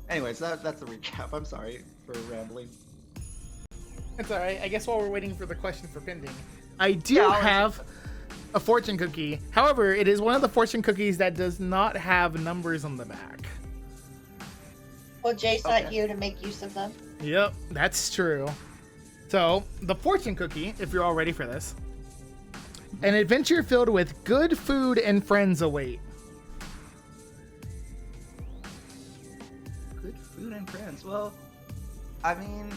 Anyways, that's the recap. I'm sorry for rambling. It's alright. I guess while we're waiting for the question for pending, I do Yeah, have a fortune cookie. However, it is one of the fortune cookies that does not have numbers on the back. Well, Jay's not here to make use of them. Yep, that's true. So, the fortune cookie, if you're all ready for this, an adventure filled with good food and friends await. Good food and friends. Well, I mean,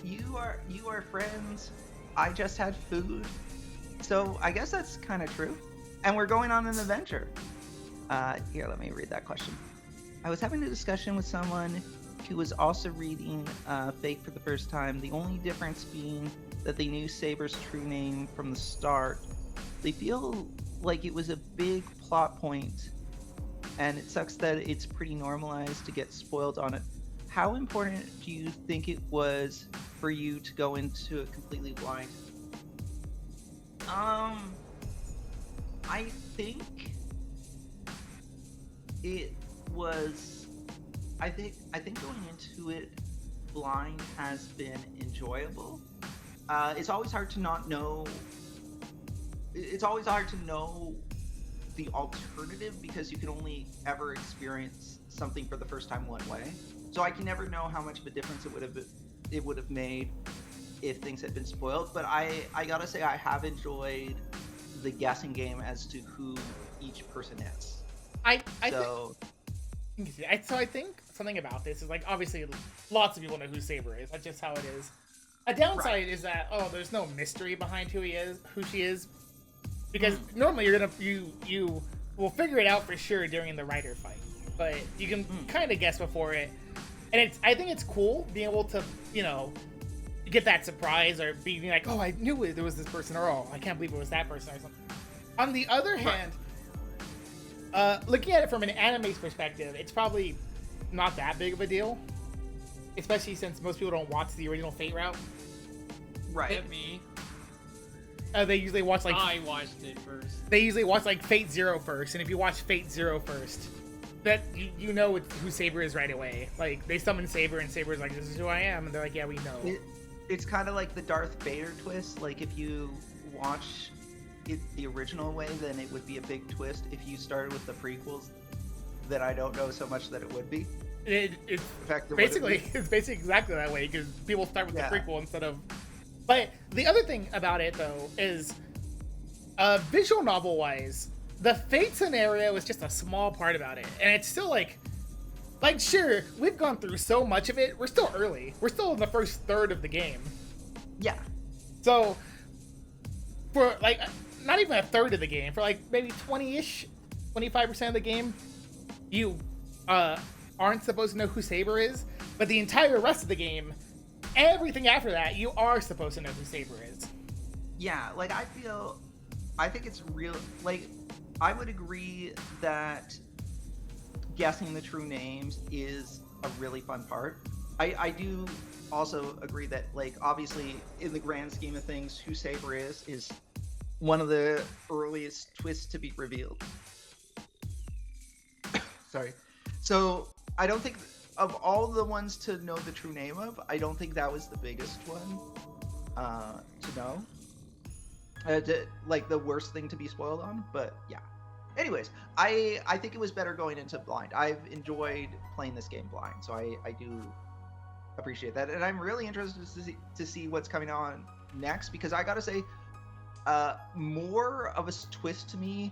you are friends. I just had food, so I guess that's kind of true. And we're going on an adventure. Here, let me read that question. I was having a discussion with someone who was also reading Fake for the first time. The only difference being that they knew Saber's true name from the start. They feel like it was a big plot point, and it sucks that it's pretty normalized to get spoiled on it. How important do you think it was for you to go into it completely blind? I think it was. I think going into it blind has been enjoyable. It's always hard to not know. It's always hard to know the alternative because you can only ever experience something for the first time one way. So I can never know how much of a difference it would have made if things had been spoiled. But I gotta say I have enjoyed the guessing game as to who each person is. I think something about this is like obviously lots of people know who Saber is. That's just how it is. A downside is that there's no mystery behind who she is, because normally you will figure it out for sure during the Rider fight, but you can kind of guess before it. And I think it's cool being able to get that surprise or being like, oh, I knew there was this person, or oh, I can't believe it was that person or something. On the other hand, looking at it from an anime's perspective, it's probably not that big of a deal, especially since most people don't watch the original Fate route. Right. Me. They usually watch I watched it first. They usually watch like Fate Zero first, and if you watch Fate Zero first, that you know who Saber is right away. Like they summon Saber, and Saber's like, "This is who I am," and they're like, "Yeah, we know." It's kind of like the Darth Vader twist. Like if you watch it the original way, then it would be a big twist. If you started with the prequels, then I don't know so much that it would be. It's fact, basically exactly that way because people start with the prequel instead of. But the other thing about it though is, visual novel wise, the Fate scenario is just a small part about it, and it's still like sure, we've gone through so much of it. We're still early. We're still in the first third of the game. Yeah. So for like not even a third of the game, for like maybe 20-ish, 25% of the game, you aren't supposed to know who Saber is, but the entire rest of the game, everything after that, you are supposed to know who Saber is. Yeah, like I think it's real. Like I would agree that guessing the true names is a really fun part. I do also agree that, like, obviously in the grand scheme of things, who Saber is one of the earliest twists to be revealed. Sorry. So I don't think of all the ones to know the true name of, I don't think that was the biggest one to know. Like the worst thing to be spoiled on, but yeah. Anyways, I think it was better going into blind. I've enjoyed playing this game blind, so I do appreciate that, and I'm really interested to see what's coming on next, because I gotta say, more of a twist to me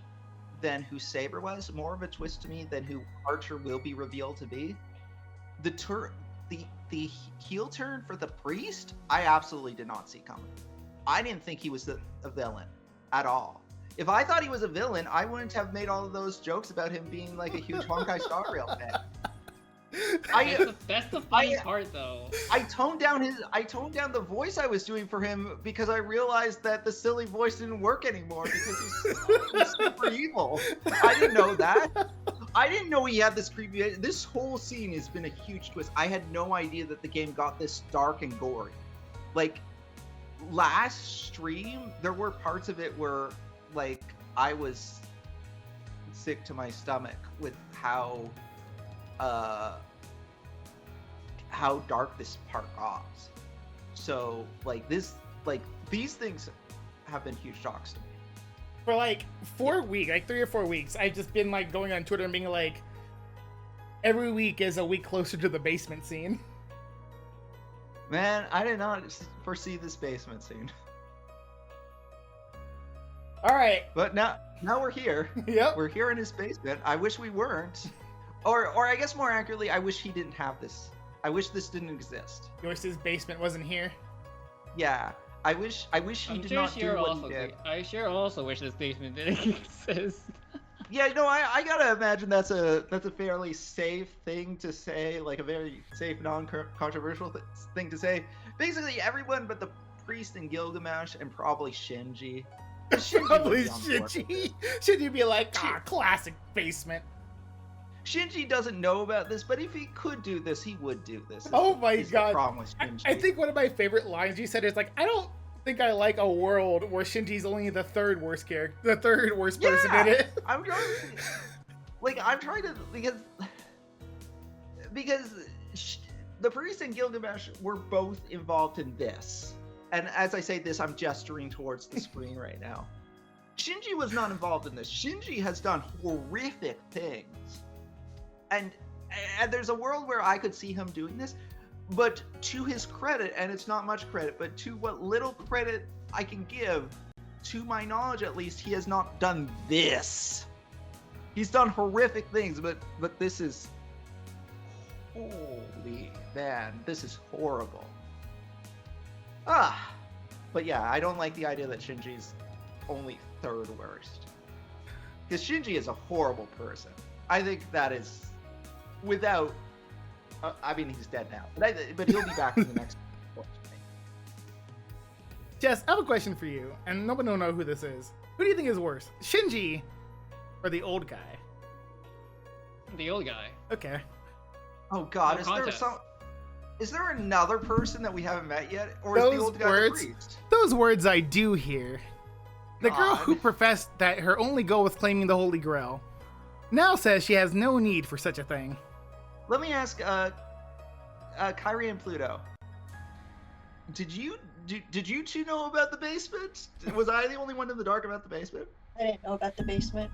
than who Saber was, more of a twist to me than who Archer will be revealed to be. The heel turn for the priest, I absolutely did not see coming. I didn't think he was a villain at all. If I thought he was a villain, I wouldn't have made all of those jokes about him being like a huge Honkai Star Rail fan. That's the funny part, though. I toned down the voice I was doing for him because I realized that the silly voice didn't work anymore because he's super evil. I didn't know that. I didn't know he had this creepy. This whole scene has been a huge twist. I had no idea that the game got this dark and gory. Like last stream, there were parts of it where, like, I was sick to my stomach with how how dark this part got. So like these things have been huge shocks to me. For like 4 weeks, like 3 or 4 weeks, I've just been like going on Twitter and being like, every week is a week closer to the basement scene. Man, I did not foresee this basement scene. All right. But now we're here. Yep. We're here in his basement. I wish we weren't. Or I guess more accurately, I wish he didn't have this. I wish this didn't exist. You wish his basement wasn't here? Yeah. I wish he did not do what he did. I sure also wish this basement didn't exist. Yeah, no, I gotta imagine that's a fairly safe thing to say, like a very safe, non-controversial thing to say. Basically, everyone but the priest and Gilgamesh and probably Shinji. Probably Shinji. Shinji be like, classic basement. Shinji doesn't know about this, but if he could do this, he would do this. Oh my god. The problem with Shinji. I think one of my favorite lines you said is like, I don't think I like a world where Shinji's only the third worst character, the third worst person in it. I'm trying to, because the priest and Gilgamesh were both involved in this. And as I say this, I'm gesturing towards the screen right now. Shinji was not involved in this. Shinji has done horrific things. And there's a world where I could see him doing this, but to his credit, and it's not much credit, but to what little credit I can give, to my knowledge at least, he has not done this. He's done horrific things, but this is, holy man, this is horrible. But yeah, I don't like the idea that Shinji's only third worst. Because Shinji is a horrible person. I think that is, without, I mean, he's dead now, but he'll be back in the next one. Jess, I have a question for you, and nobody will know who this is. Who do you think is worse, Shinji or the old guy? The old guy. Okay. Oh god, No is there another person that we haven't met yet? Or is the old guy the priest? Those words I do hear. The girl God. who professed that her only goal was claiming the Holy Grail now says she has no need for such a thing. Let me ask, Kyrie and Pluto. Did you two know about the basement? Was I the only one in the dark about the basement? I didn't know about the basement.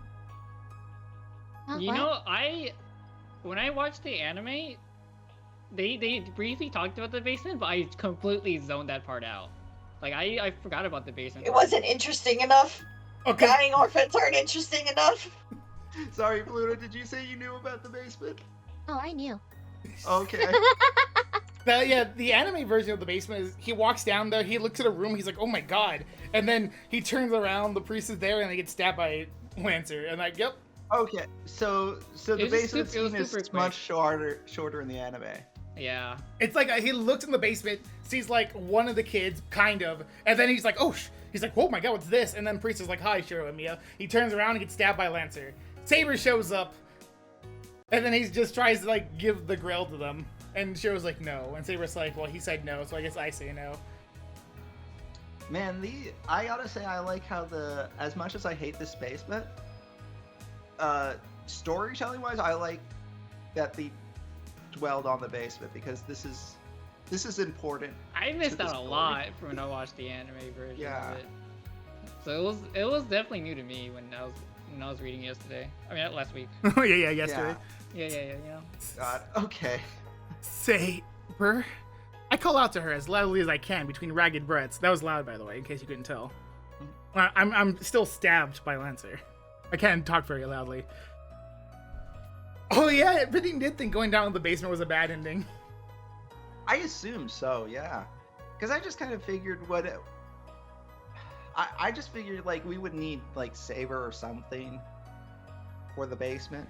You know, when I watched the anime, they briefly talked about the basement, but I completely zoned that part out. Like I forgot about the basement. It wasn't interesting enough. Okay. Dying orphans aren't interesting enough. Sorry, Pluto, did you say you knew about the basement? Oh, I knew. Okay. The anime version of the basement is he walks down there, he looks at a room, he's like, oh my god, and then he turns around, the priest is there, and they get stabbed by Lancer, and like, yep. Okay, so the basement scene is much shorter in the anime. Yeah. It's like he looks in the basement, sees like one of the kids, kind of, and then he's like, oh, he's like, oh my god, what's this? And then priest is like, hi, Shiro and Mia. He turns around and gets stabbed by Lancer. Saber shows up, and then he just tries to like give the grail to them. And Shiro's like, no. And Saber's like, well, he said no, so I guess I say no. Man, I gotta say, I like how as much as I hate this basement, storytelling wise, I like that they dwelled on the basement, because this is important. I missed out a lot from when I watched the anime version of it. So it was definitely new to me when I was reading yesterday. I mean, last week. Oh yeah, yesterday. Yeah, you know. God, okay. Saber. I call out to her as loudly as I can between ragged breaths. That was loud, by the way, in case you couldn't tell. I'm still stabbed by Lancer. I can't talk very loudly. Oh yeah, Pending did think going down to the basement was a bad ending. I assume so, yeah. Because I just kind of figured I just figured like we would need like Saber or something for the basement.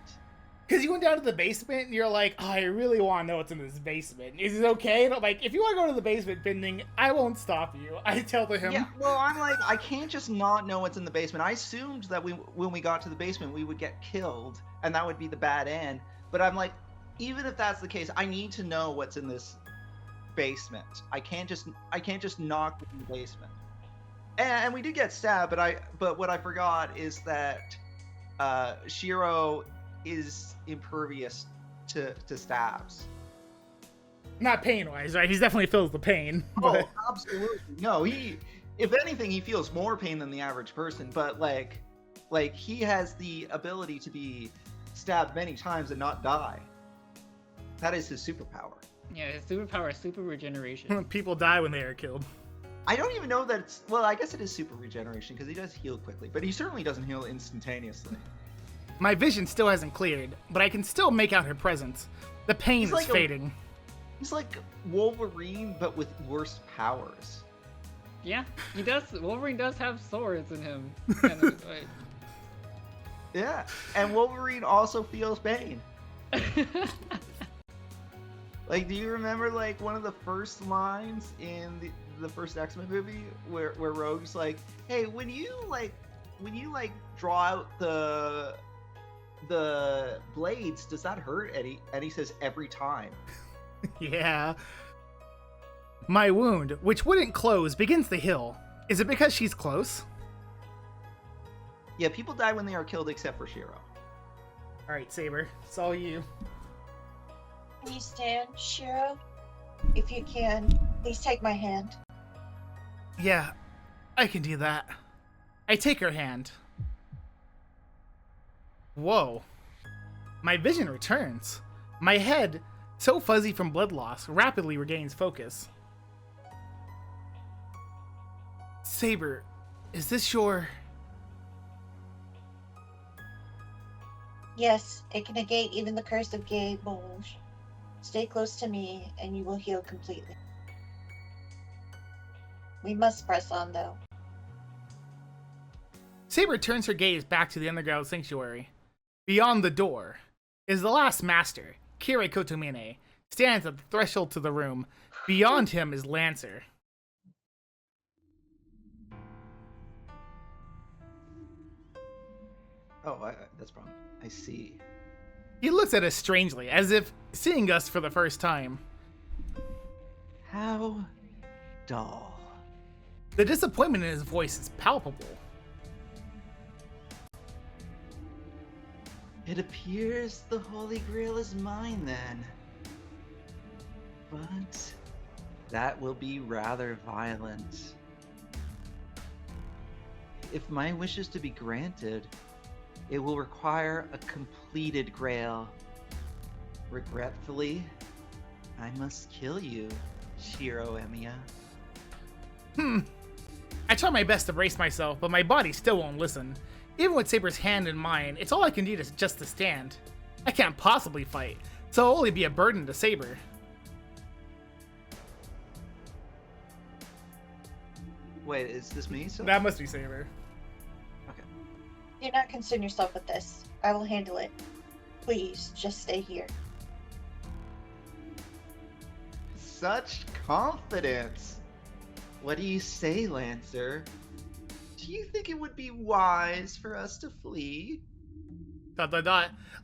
Because you went down to the basement and you're like, oh, I really want to know what's in this basement. Is it okay? And I'm like, if you want to go to the basement, Pending, I won't stop you. I tell him. Yeah, well, I'm like, I can't just not know what's in the basement. I assumed that when we got to the basement, we would get killed, and that would be the bad end. But I'm like, even if that's the case, I need to know what's in this basement. I can't just knock in the basement. And we did get stabbed, but what I forgot is that Shiro is impervious to stabs. Not pain-wise, right? He definitely feels the pain. Oh, But absolutely. No, if anything, he feels more pain than the average person. But like he has the ability to be stabbed many times and not die. That is his superpower. Yeah, his superpower is super regeneration. people die when they are killed. I don't even know that it's... Well, I guess it is super regeneration, because he does heal quickly. But he certainly doesn't heal instantaneously. My vision still hasn't cleared, but I can still make out her presence. The pain He's is like fading. He's like Wolverine, but with worse powers. Yeah, he does. Wolverine does have swords in him. Kind of, like... Yeah, and Wolverine also feels pain. Like, do you remember, like, one of the first lines in the first X-Men movie where Rogue's like, hey, when you draw out the blades, does that hurt? And he says, every time. Yeah. My wound, which wouldn't close, begins to heal. Is it because she's close? Yeah, people die when they are killed except for Shiro. Alright, Saber. It's all you. Can you stand, Shiro? If you can, please take my hand. Yeah, I can do that. I take her hand. Whoa. My vision returns. My head, so fuzzy from blood loss, rapidly regains focus. Saber, is this your... Yes, it can negate even the curse of gay bulge. Stay close to me, and you will heal completely. We must press on, though. Saber turns her gaze back to the underground sanctuary. Beyond the door is the last master, Kirie Kotomine, stands at the threshold to the room. Beyond him is Lancer. Oh, that's wrong. I see. He looks at us strangely, as if seeing us for the first time. How dull. The disappointment in his voice is palpable. It appears the Holy Grail is mine then. But that will be rather violent. If my wish is to be granted, it will require a completed Grail. Regretfully, I must kill you, Shiro Emiya. I try my best to brace myself, but my body still won't listen. Even with Saber's hand in mine, it's all I can do just to stand. I can't possibly fight, so I'll only be a burden to Saber. Wait, is this me? So That must be Saber. okay. Do not concern yourself with this. I will handle it. Please, just stay here. Such confidence. What do you say, Lancer? Do you think it would be wise for us to flee? ...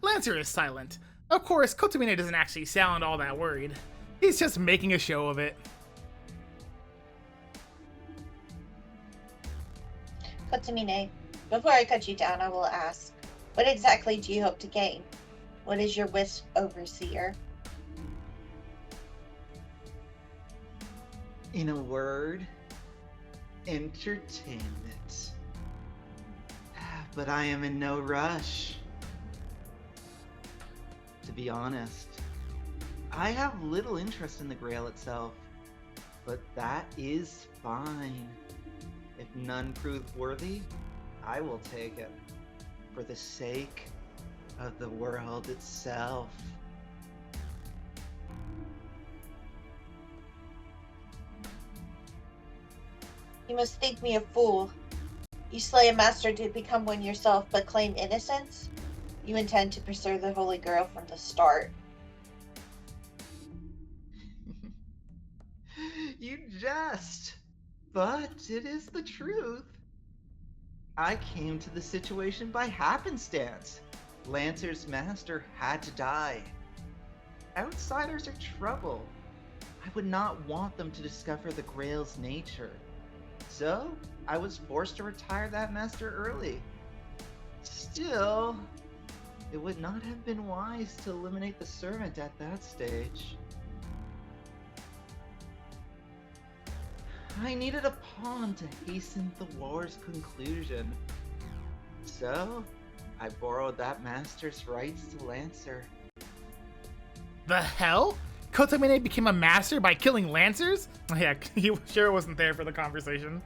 Lancer is silent. Of course, Kotomine doesn't actually sound all that worried. He's just making a show of it. Kotomine, before I cut you down, I will ask, what exactly do you hope to gain? What is your wish, Overseer? In a word, entertainment. But I am in no rush. To be honest, I have little interest in the Grail itself, but that is fine. If none prove worthy, I will take it, for the sake of the world itself. You must think me a fool. You slay a master to become one yourself, but claim innocence? You intend to preserve the Holy Grail from the start. You jest, but it is the truth. I came to the situation by happenstance. Lancer's master had to die. Outsiders are trouble. I would not want them to discover the Grail's nature. So, I was forced to retire that master early. Still, it would not have been wise to eliminate the servant at that stage. I needed a pawn to hasten the war's conclusion. So, I borrowed that master's rights to Lancer. The hell? Kotomine became a master by killing Lancers? Oh, yeah, he sure wasn't there for the conversation.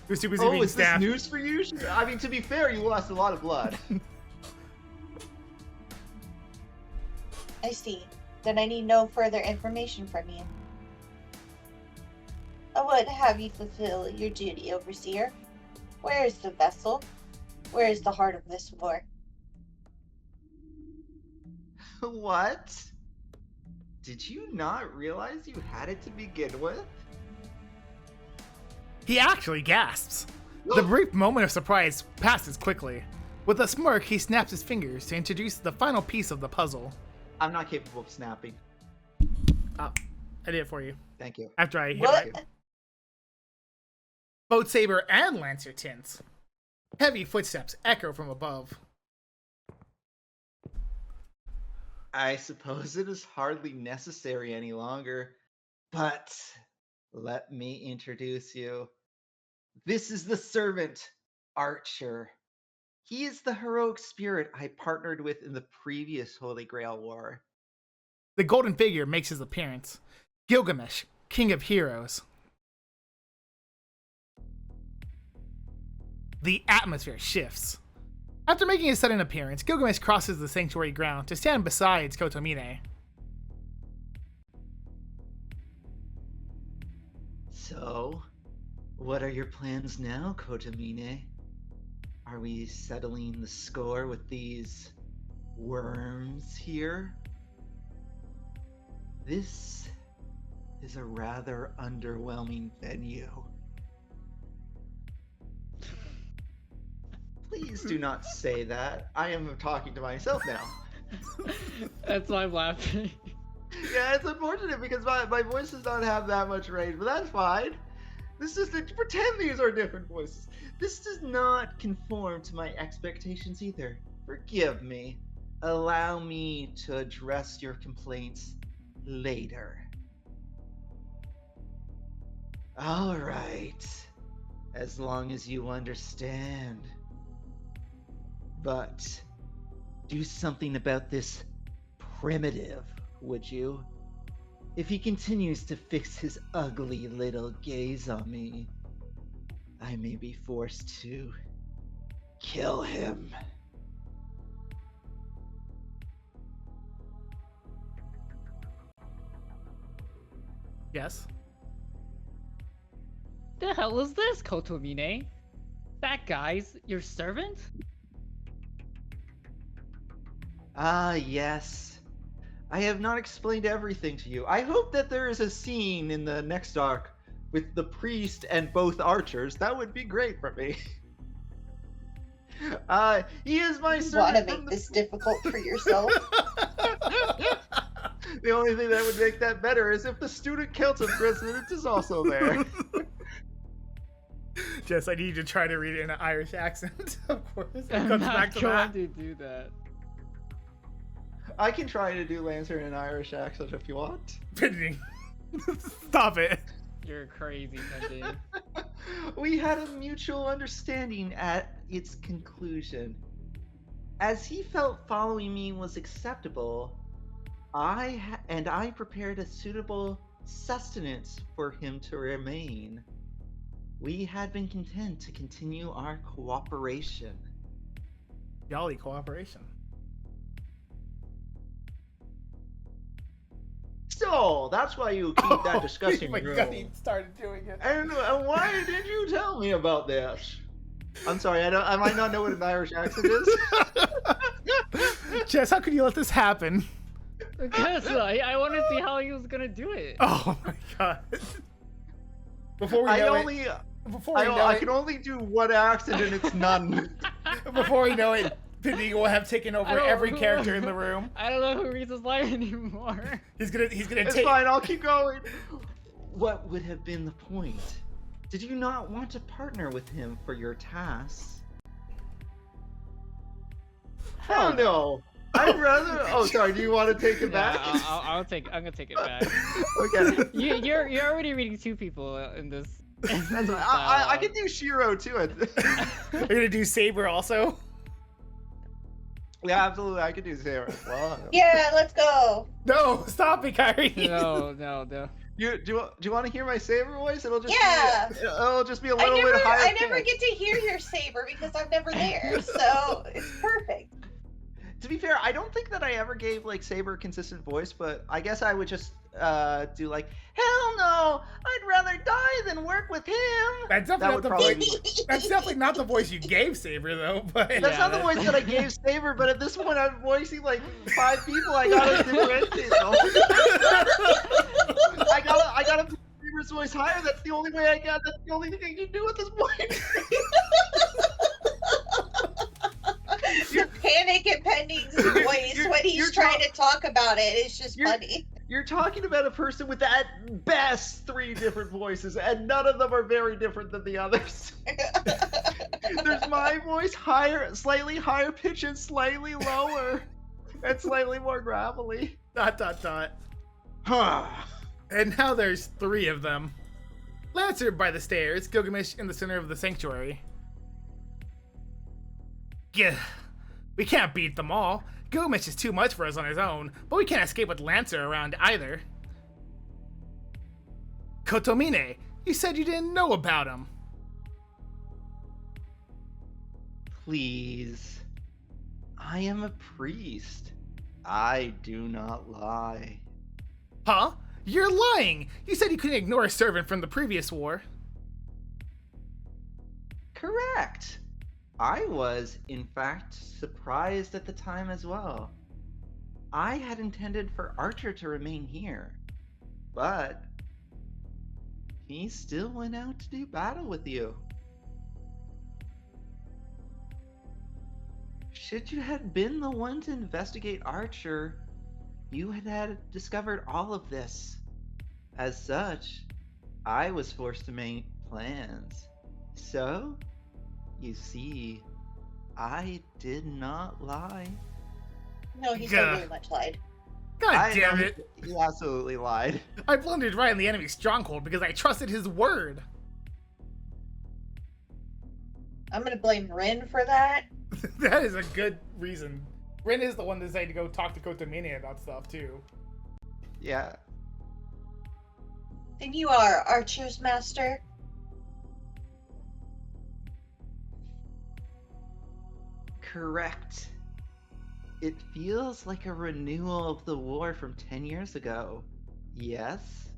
He was too busy being is staffed. this news for you? I mean, to be fair, you lost a lot of blood. I see. Then I need no further information from you. I would have you fulfill your duty, Overseer. Where is the vessel? Where is the heart of this war? What? Did you not realize you had it to begin with? He actually gasps. The brief moment of surprise passes quickly. With a smirk, he snaps his fingers to introduce the final piece of the puzzle. I'm not capable of snapping. Oh, I did it for you. Thank you. After I hit What? it. Boat Saber and Lancer tints. Heavy footsteps echo from above. I suppose it is hardly necessary any longer, but let me introduce you. This is the servant, Archer. He is the heroic spirit I partnered with in the previous Holy Grail War. The golden figure makes his appearance. Gilgamesh, king of heroes. The atmosphere shifts. After making his sudden appearance, Gilgamesh crosses the sanctuary ground to stand beside Kotomine. So, what are your plans now, Kotomine? Are we settling the score with these worms here? This is a rather underwhelming venue. Please do not say that. I am talking to myself now. That's why I'm laughing. Yeah, it's unfortunate because my voice does not have that much range, but that's fine. This is pretend these are different voices. This does not conform to my expectations either. Forgive me. Allow me to address your complaints later. All right. As long as you understand. But do something about this primitive, would you? If he continues to fix his ugly little gaze on me, I may be forced to kill him. Yes? The hell is this, Kotomine? That guy's your servant? Ah, yes. I have not explained everything to you. I hope that there is a scene in the next arc with the priest and both archers. That would be great for me. He is my You want to servant. make this difficult for yourself? The only thing that would make that better is if the student council president is also there. Jess, I need you to try to read it in an Irish accent, of course. It I'm comes not back to going that. to do that. I can try to do Lancer in an Irish accent if you want. Pending. Stop it. You're crazy, Pending. We had a mutual understanding at its conclusion. As he felt following me was acceptable, I prepared a suitable sustenance for him to remain. We had been content to continue our cooperation. Jolly cooperation. So, that's why you keep that disgusting Oh my room. God, he started doing it. And why did you tell me about this? I'm sorry, I might not know what an Irish accent is. Jess, how could you let this happen? Because I want to see how he was gonna do it. Oh my God. Before we I know can only do one accent and it's none. before we know it, Pending will have taken over every character in the room. I don't know who reads this line anymore. He's gonna It's take. fine, I'll keep going. What would have been the point? Did you not want to partner with him for your tasks? Hell no. I'd rather. Oh, sorry. Do you want to take it back? I'm gonna take it back. Okay. You're already reading two people in this That's I can do Shiro too. You're gonna do Saber also? Yeah, absolutely. I could do Saber as well. Yeah, let's go. No, stop it, Kyrie. No. Do you want to hear my Saber voice? It'll just Yeah. be a little bit higher. I never get to hear your Saber because I'm never there, so it's perfect. To be fair, I don't think that I ever gave like Saber a consistent voice, but I guess I would just do like, hell no, I'd rather die than work with him. That's definitely, That not would the probably voice. That's definitely not the voice you gave Saber, though. But That's not the voice that I gave Saber, but at this point I'm voicing like 5 people. I gotta differentiate though. I gotta put Saber's voice higher. That's the only way I can. That's the only thing I can do at this point. Your Panic and Pending's voice when he's trying to talk about it is just funny. You're talking about a person with at best 3 different voices, and none of them are very different than the others. There's my voice higher, slightly higher pitch, and slightly lower, and slightly more gravelly. ... And now there's 3 of them. Lancer by the stairs, Gilgamesh in the center of the sanctuary. Yeah, we can't beat them all. Gilgamesh is too much for us on his own, but we can't escape with Lancer around either. Kotomine, you said you didn't know about him. Please. I am a priest. I do not lie. Huh? You're lying! You said you couldn't ignore a servant from the previous war. Correct. I was, in fact, surprised at the time as well. I had intended for Archer to remain here, but he still went out to do battle with you. Should you have been the one to investigate Archer, you had discovered all of this. As such, I was forced to make plans. So, you see, I did not lie. No, he so very much lied. God damn it! He absolutely lied. I blundered right in the enemy's stronghold because I trusted his word. I'm gonna blame Rin for that. That is a good reason. Rin is the one that decided to go talk to Kotomine about stuff too. Yeah. Then you are Archer's master. Correct. It feels like a renewal of the war from 10 years ago. Yes?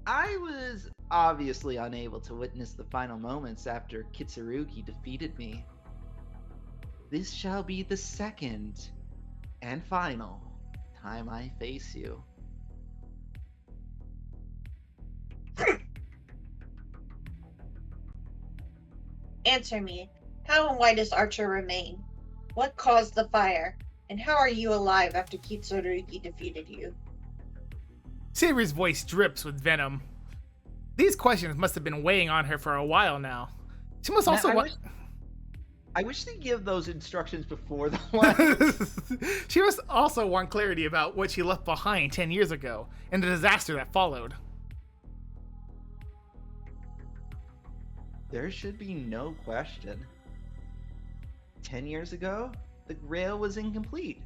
I was obviously unable to witness the final moments after Kitsurugi defeated me. This shall be the second and final time I face you. Answer me. How and why does Archer remain? What caused the fire? And how are you alive after Kitsurugi defeated you? Saber's voice drips with venom. These questions must have been weighing on her for a while now. She must also I wish they'd give those instructions before the one. She must also want clarity about what she left behind 10 years ago and the disaster that followed. There should be no question. 10 years ago, the Grail was incomplete,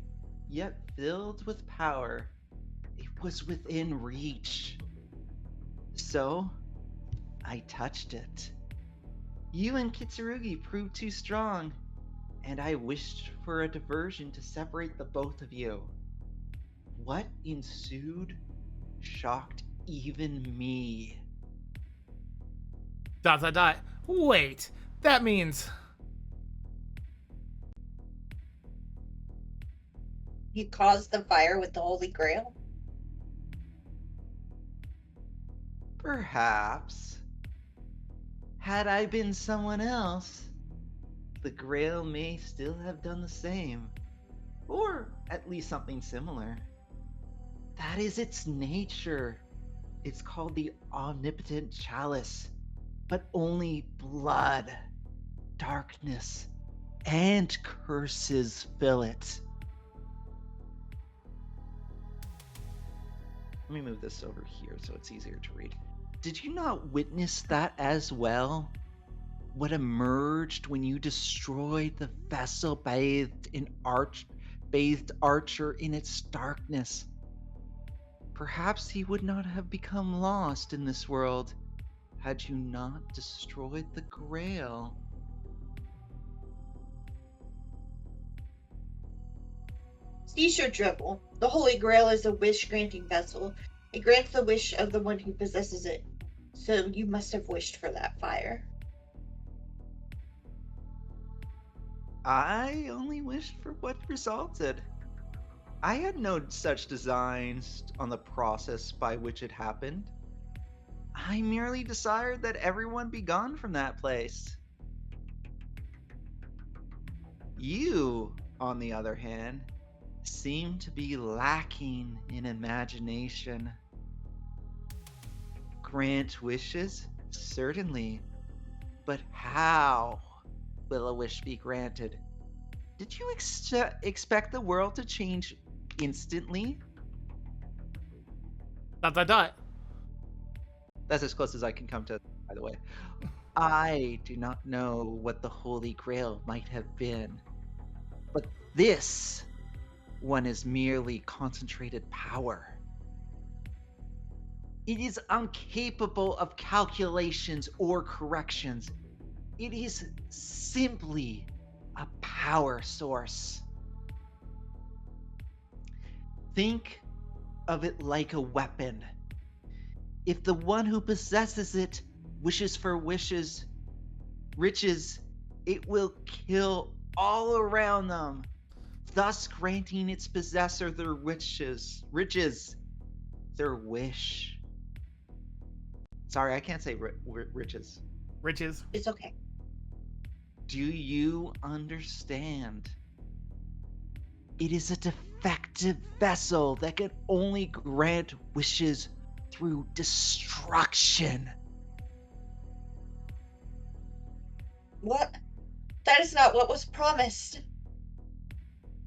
yet filled with power. It was within reach. So, I touched it. You and Kitsurugi proved too strong, and I wished for a diversion to separate the both of you. What ensued shocked even me. ... Wait, that means... You caused the fire with the Holy Grail? Perhaps. Had I been someone else, the Grail may still have done the same. Or at least something similar. That is its nature. It's called the Omnipotent Chalice. But only blood, darkness, and curses fill it. Let me move this over here so it's easier to read. Did you not witness that as well? What emerged when you destroyed the vessel bathed Archer in its darkness? Perhaps he would not have become lost in this world had you not destroyed the Grail. Cease your dribble. The Holy Grail is a wish-granting vessel. It grants the wish of the one who possesses it. So you must have wished for that fire. I only wished for what resulted. I had no such designs on the process by which it happened. I merely desired that everyone be gone from that place. You, on the other hand, seem to be lacking in imagination. Grant wishes? Certainly. But how will a wish be granted? Did you expect the world to change instantly? ... That's as close as I can come to, by the way. I do not know what the Holy Grail might have been, but this one is merely concentrated power. It is incapable of calculations or corrections. It is simply a power source. Think of it like a weapon. If the one who possesses it wishes for riches, it will kill all around them, thus granting its possessor their riches, their wish. Sorry, I can't say riches. Riches. It's okay. Do you understand? It is a defective vessel that can only grant wishes through destruction. What? That is not what was promised.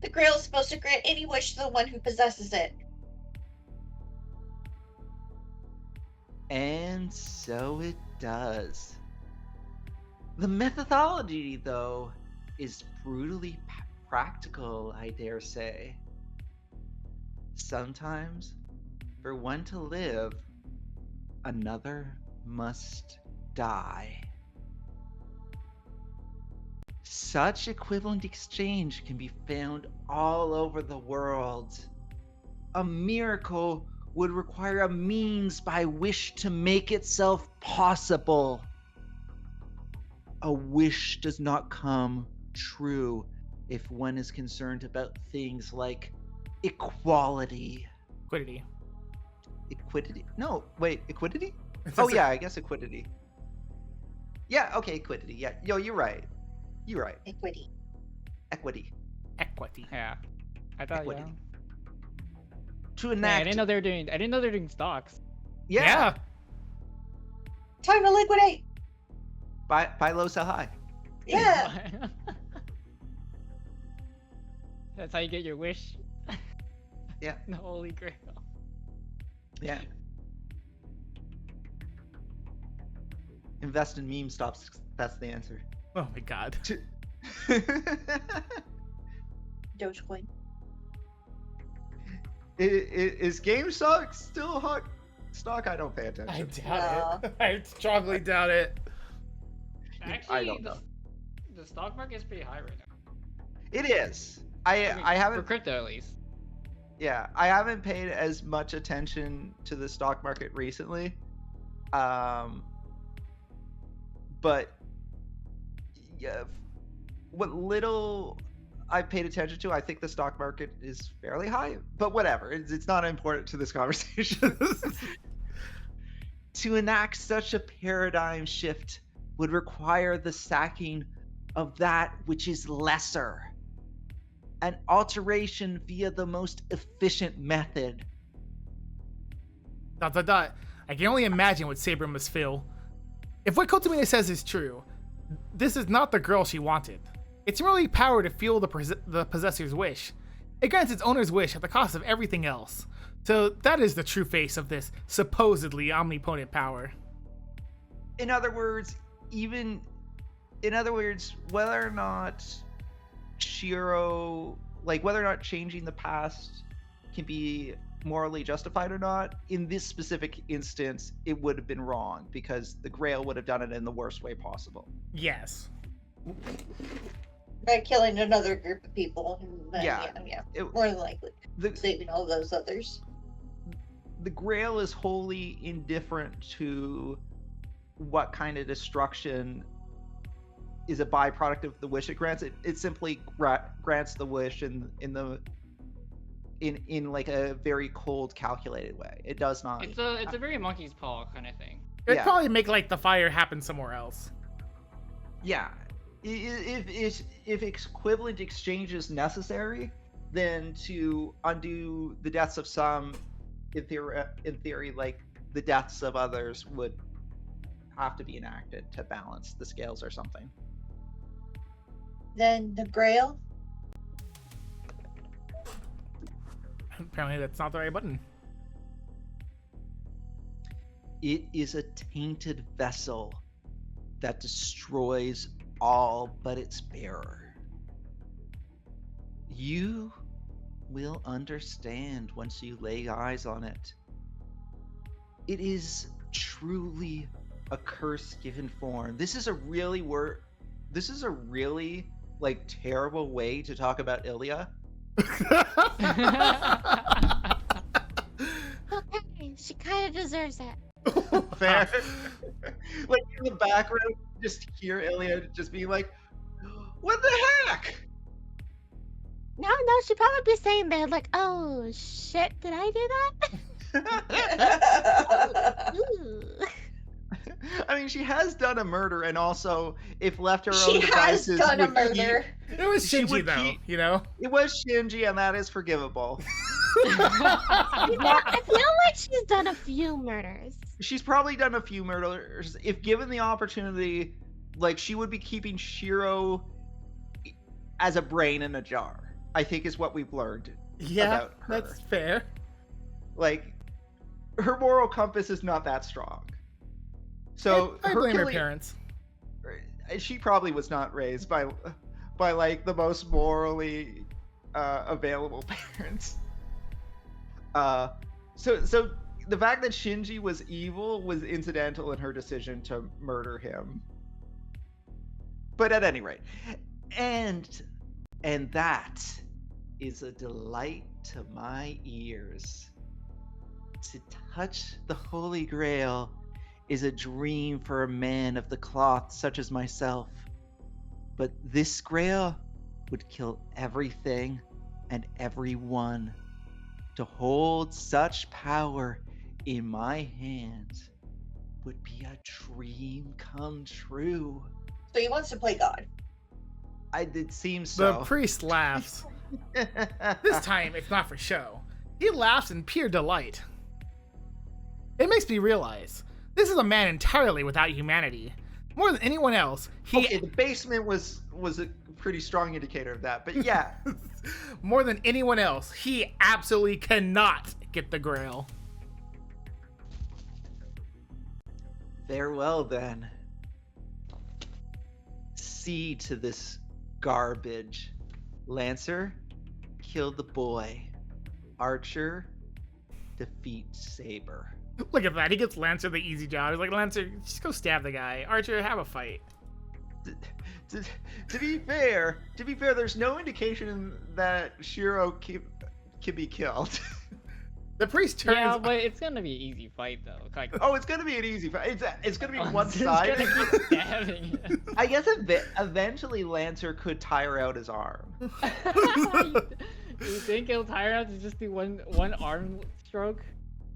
The Grail is supposed to grant any wish to the one who possesses it. And so it does. The methodology, though, is brutally practical, I dare say. Sometimes, for one to live, another must die. Such equivalent exchange can be found all over the world. A miracle would require a means by which to make itself possible. A wish does not come true if one is concerned about things like equality. Quiddity. Equidity? No, wait, equidity? Oh yeah, I guess equidity. Yeah, okay, equidity. Yeah, yo, you're right. You're right. Equity. Equity. Equity. Yeah. I thought Equity. yeah. To Yeah, enact. I didn't know they're doing stocks. Yeah. Time to liquidate! Buy low, sell high. Yeah! That's how you get your wish. Yeah. The Holy Grail. Yeah. Invest in meme stocks. That's the answer. Oh my god. Dogecoin. Is GameStop still a hot stock? I don't pay I attention. doubt it. I strongly doubt it. Actually, I don't know. the stock market is pretty high right now. It is. I mean, haven't. for crypto at least. Yeah, I haven't paid as much attention to the stock market recently. But yeah, what little I paid attention to, I think the stock market is fairly high. But whatever, it's not important to this conversation. To enact such a paradigm shift would require the sacking of that which is lesser. An alteration via the most efficient method. ... I can only imagine what Saber must feel. If what Kotomine says is true, this is not the girl she wanted. It's merely power to fuel the possessor's wish. It grants its owner's wish at the cost of everything else. So that is the true face of this supposedly omnipotent power. in other words, whether or not Shiro, like whether or not changing the past can be morally justified or not, in this specific instance, it would have been wrong because the Grail would have done it in the worst way possible. Yes. By killing another group of people. And then, Yeah. More than likely. Saving all those others. The Grail is wholly indifferent to what kind of destruction is a byproduct of the wish it grants. It simply grants the wish in like a very cold, calculated way. It does not. It's a very monkey's paw kind of thing. It'd probably make like the fire happen somewhere else. Yeah. If equivalent exchange is necessary, then to undo the deaths of some, in theory, like the deaths of others would have to be enacted to balance the scales or something. Then the Grail. Apparently that's not the right button. It is a tainted vessel that destroys all but its bearer. You will understand once you lay eyes on it. It is truly a curse given form. This is a really like terrible way to talk about Ilya. Okay, she kind of deserves it. Fair. Like in the background, just hear Ilya just being like, "What the heck?" No, she'd probably be saying there like, "Oh shit, did I do that?" Ooh. I mean, she has done a murder, and also, if left her She own has devices, done a would murder. It was She Shinji would though, keep- you know? It was Shinji, and that is forgivable. I feel like she's done a few murders. She's probably done a few murders. If given the opportunity, like, she would be keeping Shiro as a brain in a jar, I think is what we've learned Yeah, about her. that's fair. Like, her moral compass is not that strong. So I her blame her killing- parents. She probably was not raised by like the most morally available parents. So the fact that Shinji was evil was incidental in her decision to murder him. But at any rate, and that is a delight to my ears. To touch the Holy Grail is a dream for a man of the cloth such as myself. But this Grail would kill everything and everyone. To hold such power in my hands would be a dream come true. So he wants to play God. It seems The so. priest laughs. This time, it's not for show. He laughs in pure delight. It makes me realize, this is a man entirely without humanity. More than anyone else, he... Okay, the basement was a pretty strong indicator of that, but yeah. More than anyone else, he absolutely cannot get the Grail. Farewell then. See to this garbage. Lancer, kill the boy. Archer, defeat Saber. Look at that, he gives Lancer the easy job. He's like, Lancer, just go stab the guy. Archer, have a fight. To be fair, there's no indication that Shiro can be killed. The priest turns... Yeah, but it's gonna be an easy fight though. Like, Oh, it's gonna be an easy fight. It's gonna be it's one-sided. gonna keep stabbing him. I guess eventually Lancer could tire out his arm. You think he'll tire out to just do one arm stroke?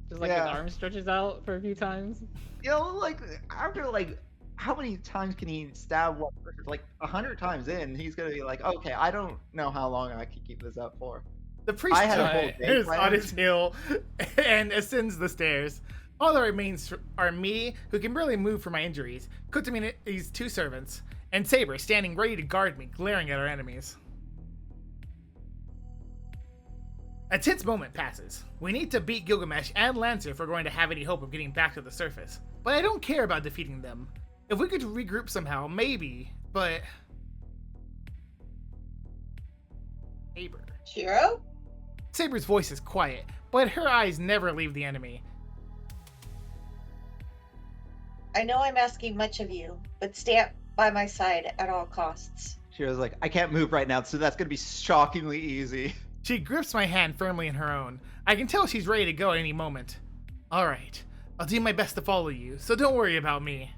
Just like his arm stretches out for a few times? You know, like after like how many times can he stab one person? Like 100 times in, he's gonna be like, okay, I don't know how long I can keep this up for. The priest I had a whole day is on planned. his hill and ascends the stairs. All that remains are me, who can barely move for my injuries, Kutami's two servants, and Saber standing ready to guard me, glaring at our enemies. A tense moment passes. We need to beat Gilgamesh and Lancer if we're going to have any hope of getting back to the surface. But I don't care about defeating them. If we could regroup somehow, maybe, but... Saber. Shiro? Saber's voice is quiet, but her eyes never leave the enemy. I know I'm asking much of you, but stay by my side at all costs. Shiro's like, I can't move right now, so that's gonna be shockingly easy. She grips my hand firmly in her own. I can tell she's ready to go at any moment. Alright, I'll do my best to follow you, so don't worry about me.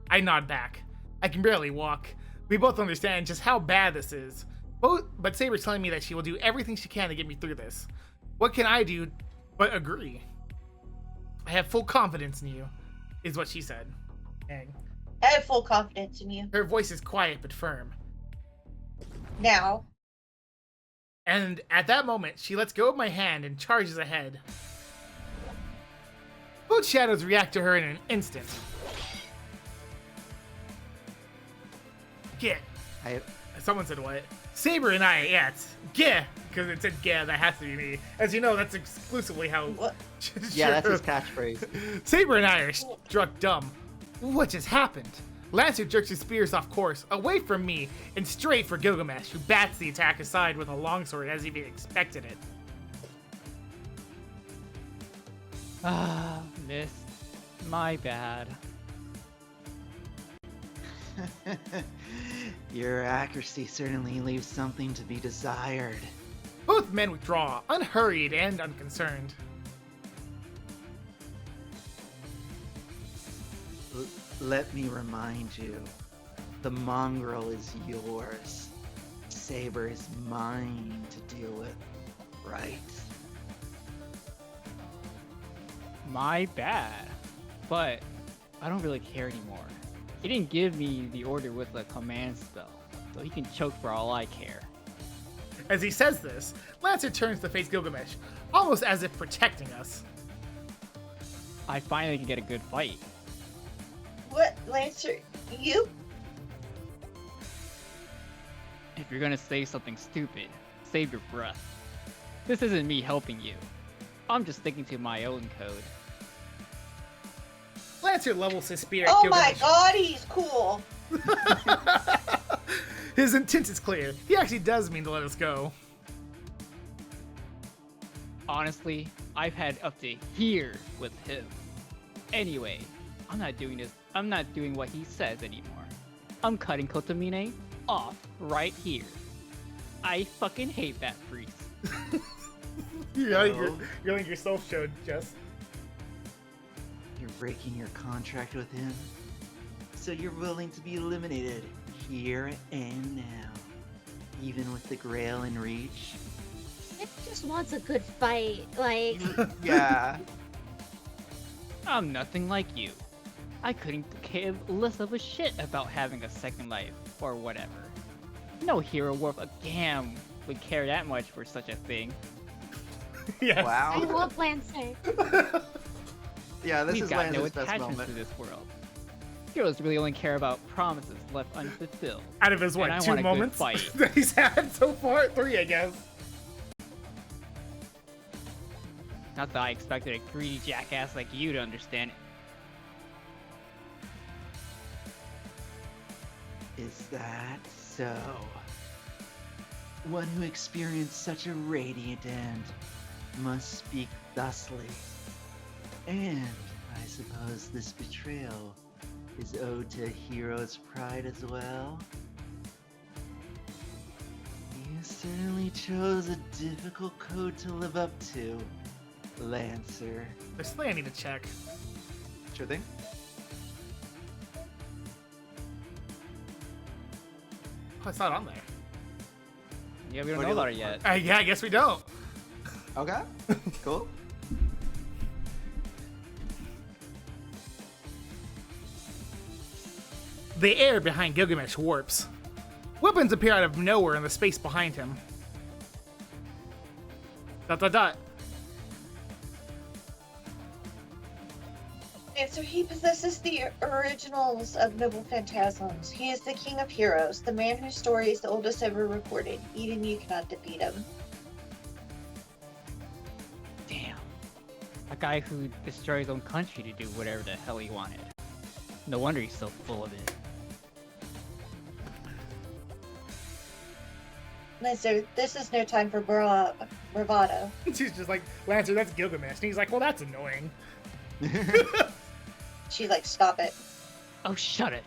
I nod back. I can barely walk. We both understand just how bad this is. But Saber's telling me that she will do everything she can to get me through this. What can I do but agree? I have full confidence in you, is what she said. Dang. I have full confidence in you. Her voice is quiet but firm. Now. And at that moment, she lets go of my hand and charges ahead. Both shadows react to her in an instant. Get. Someone said what? Saber and I, yeah, it's yeah, because it said yeah, that has to be me. As you know, that's exclusively how... What? Yeah, that's his catchphrase. Saber and I are struck dumb. What just happened? Lancer jerks his spears off course, away from me, and straight for Gilgamesh, who bats the attack aside with a longsword as if he expected it. Ah, missed. My bad. Your accuracy certainly leaves something to be desired. Both men withdraw, unhurried and unconcerned. Let me remind you, the mongrel is yours. Saber is mine to deal with, right? My bad. But I don't really care anymore. He didn't give me the order with a command spell, so he can choke for all I care. As he says this, Lancer turns to face Gilgamesh, almost as if protecting us. I finally can get a good fight. What, Lancer? You? If you're gonna say something stupid, save your breath. This isn't me helping you. I'm just sticking to my own code. Lancer levels his spear at Oh my Gilgamesh. god, he's cool! His intent is clear. He actually does mean to let us go. Honestly, I've had up to here with him. Anyway, I'm not doing what he says anymore. I'm cutting Kotomine off right here. I fucking hate that priest. You're letting yourself show, Jess. You're breaking your contract with him, so you're willing to be eliminated here and now, even with the Grail in reach. It just wants a good fight. Like, Yeah. I'm nothing like you. I couldn't give less of a shit about having a second life, or whatever. No hero worth a damn would care that much for such a thing. Yes. I Wow. love Lancer. Yeah, this We've is got no Lancer's best attachments moment. to this world. Heroes really only care about promises left unfulfilled. Out of his, And I what, 2 want a good moments fight. that he's had so far? 3, I guess. Not that I expected a greedy jackass like you to understand it. Is that so? One who experienced such a radiant end must speak thusly. And I suppose this betrayal is owed to a hero's pride as well? You certainly chose a difficult code to live up to, Lancer. There's something I need to check. Sure thing. Oh, it's not on there. Yeah, we don't What know do you about look it for? yet. Yeah, I guess we don't. Okay. Cool. The air behind Gilgamesh warps. Weapons appear out of nowhere in the space behind him. ... Lancer, he possesses the originals of noble phantasms. He is the king of heroes, the man whose story is the oldest ever recorded. Even you cannot defeat him. guy who destroyed his own country to do whatever the hell he wanted. No wonder he's so full of it. Lancer, this is no time for bravado. She's just like, Lancer, that's Gilgamesh. And he's like, well, that's annoying. She's like, stop it. Oh, shut it.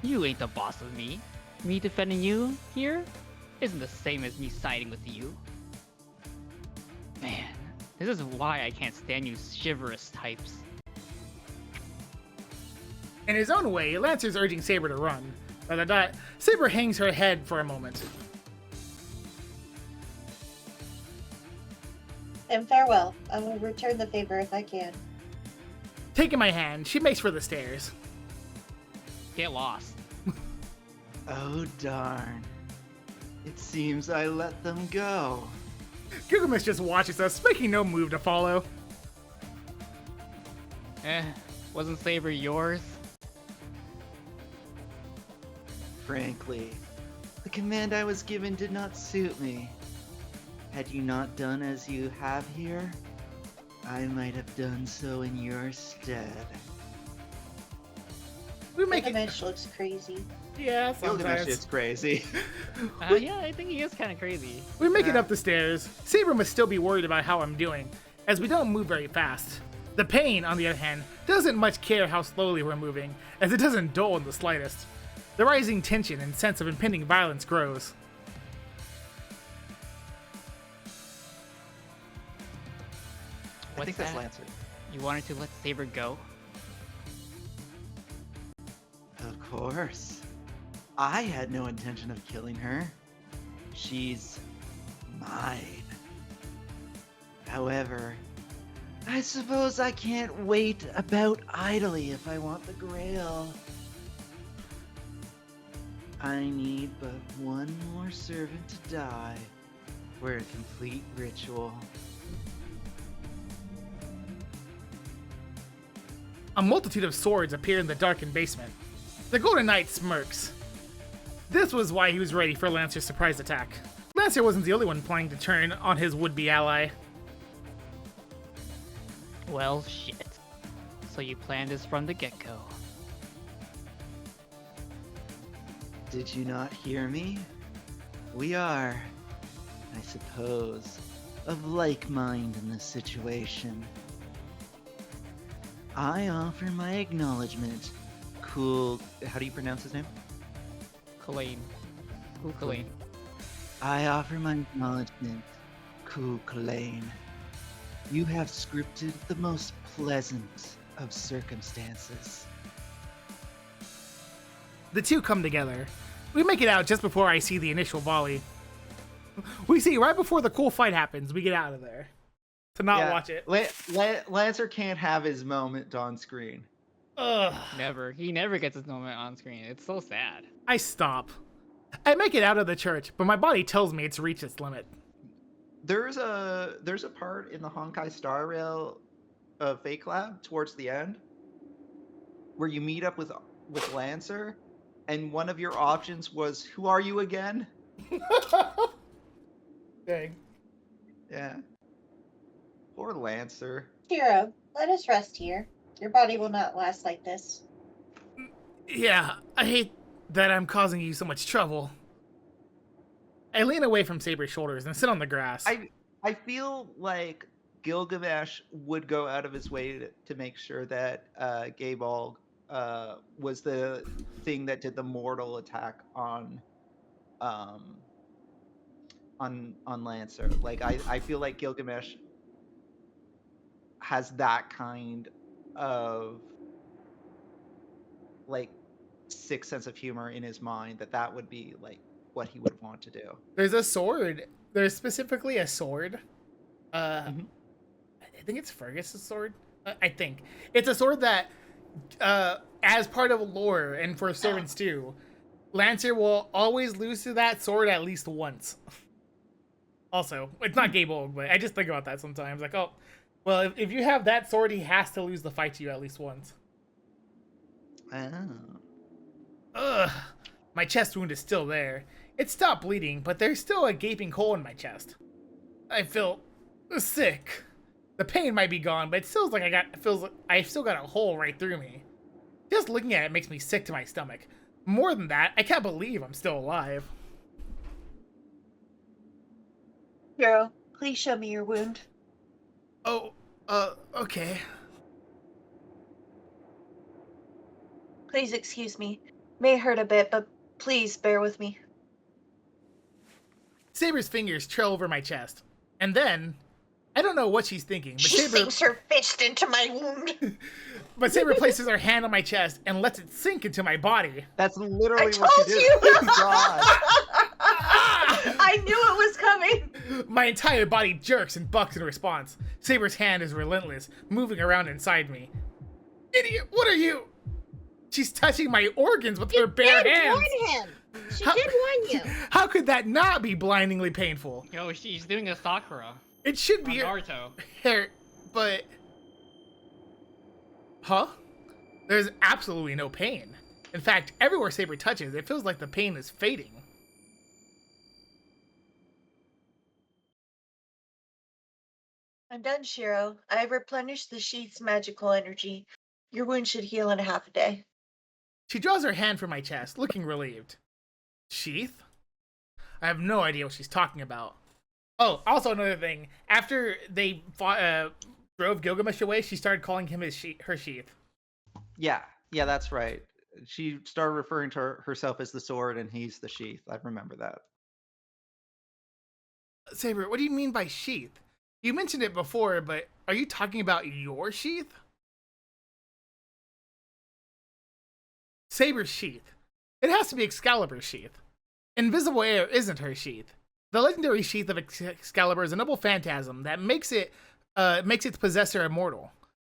You ain't the boss of me. Me defending you here isn't the same as me siding with you. Man, this is why I can't stand you chivalrous types. In his own way, Lancer's urging Saber to run. Saber hangs her head for a moment. And farewell. I will return the favor if I can. Taking my hand, she makes for the stairs. Get lost. Oh darn. It seems I let them go. Gilgamesh just watches us, making no move to follow. Wasn't Saber yours? Frankly, the command I was given did not suit me. Had you not done as you have here, I might have done so in your stead. We make it. Gilgamesh looks crazy. Yeah, Gilgamesh sometimes. is crazy. Yeah, I think he is kind of crazy. We make it up the stairs. Saber must still be worried about how I'm doing, as we don't move very fast. The Pain, on the other hand, doesn't much care how slowly we're moving, as it doesn't dull in the slightest. The rising tension and sense of impending violence grows. I think that's that? Lancer. You wanted to let Saber go? Of course. I had no intention of killing her. She's mine. However, I suppose I can't wait about idly if I want the Grail. I need but one more servant to die for a complete ritual. A multitude of swords appear in the darkened basement. The Golden Knight smirks. This was why he was ready for Lancer's surprise attack. Lancer wasn't the only one planning to turn on his would-be ally. Well, shit. So you planned this from the get-go. Did you not hear me? We are, I suppose, of like mind in this situation. I offer my acknowledgement. Cool. How do you pronounce his name? Kalain. Who Kalain? I offer my acknowledgement, Kulain. You have scripted the most pleasant of circumstances. The two come together. We make it out just before I see the initial volley. We see right before the cool fight happens, we get out of there. To not watch it. Lancer can't have his moment on screen. Ugh. Never. He never gets his moment on screen. It's so sad. I stop. I make it out of the church, but my body tells me it's reached its limit. There's a part in the Honkai Star Rail Fake Lab towards the end where you meet up with Lancer, and one of your options was, "Who are you again?" Dang. Yeah. Poor Lancer. Hero, let us rest here. Your body will not last like this. Yeah, I hate that I'm causing you so much trouble. I lean away from Saber's shoulders and sit on the grass. I feel like Gilgamesh would go out of his way to make sure that Gaebald was the thing that did the mortal attack on Lancer. Like I feel like Gilgamesh has that kind of like sick sense of humor in his mind that would be like what he would want to do. There's a sword. There's specifically a sword. I think it's Fergus's sword. I think it's a sword that, as part of lore and for servants too, Lancer will always lose to that sword at least once. Also, it's not Gaebald, but I just think about that sometimes. Like, oh, well, if you have that sword, he has to lose the fight to you at least once. Oh. Ugh. My chest wound is still there. It stopped bleeding, but there's still a gaping hole in my chest. I feel sick. The pain might be gone, but it feels like I still got a hole right through me. Just looking at it makes me sick to my stomach. More than that, I can't believe I'm still alive. Hero, please show me your wound. Oh, okay. Please excuse me. May hurt a bit, but please bear with me. Saber's fingers trail over my chest. And then, I don't know what she's thinking, but She sinks her fist into my wound. But Saber places her hand on my chest and lets it sink into my body. That's literally I what told she did. you! Oh, God. I knew it was coming! My entire body jerks and bucks in response. Saber's hand is relentless, moving around inside me. Idiot, what are you? She's touching my organs with her bare hands. Warn him. She How- did warn you. How could that not be blindingly painful? Yo, she's doing a Sakura It should on be Naruto. hair, but... Huh? There's absolutely no pain. In fact, everywhere Saber touches, it feels like the pain is fading. I'm done, Shiro. I have replenished the sheath's magical energy. Your wound should heal in a half a day. She draws her hand from my chest, looking relieved. Sheath? I have no idea what she's talking about. Oh, also another thing. After they drove Gilgamesh away, she started calling him her sheath. Yeah, that's right. She started referring to herself as the sword, and he's the sheath. I remember that. Saber, what do you mean by sheath? You mentioned it before, but are you talking about your sheath? Saber's sheath. It has to be Excalibur's sheath. Invisible air isn't her sheath. The legendary sheath of Excalibur is a noble phantasm that makes its possessor immortal.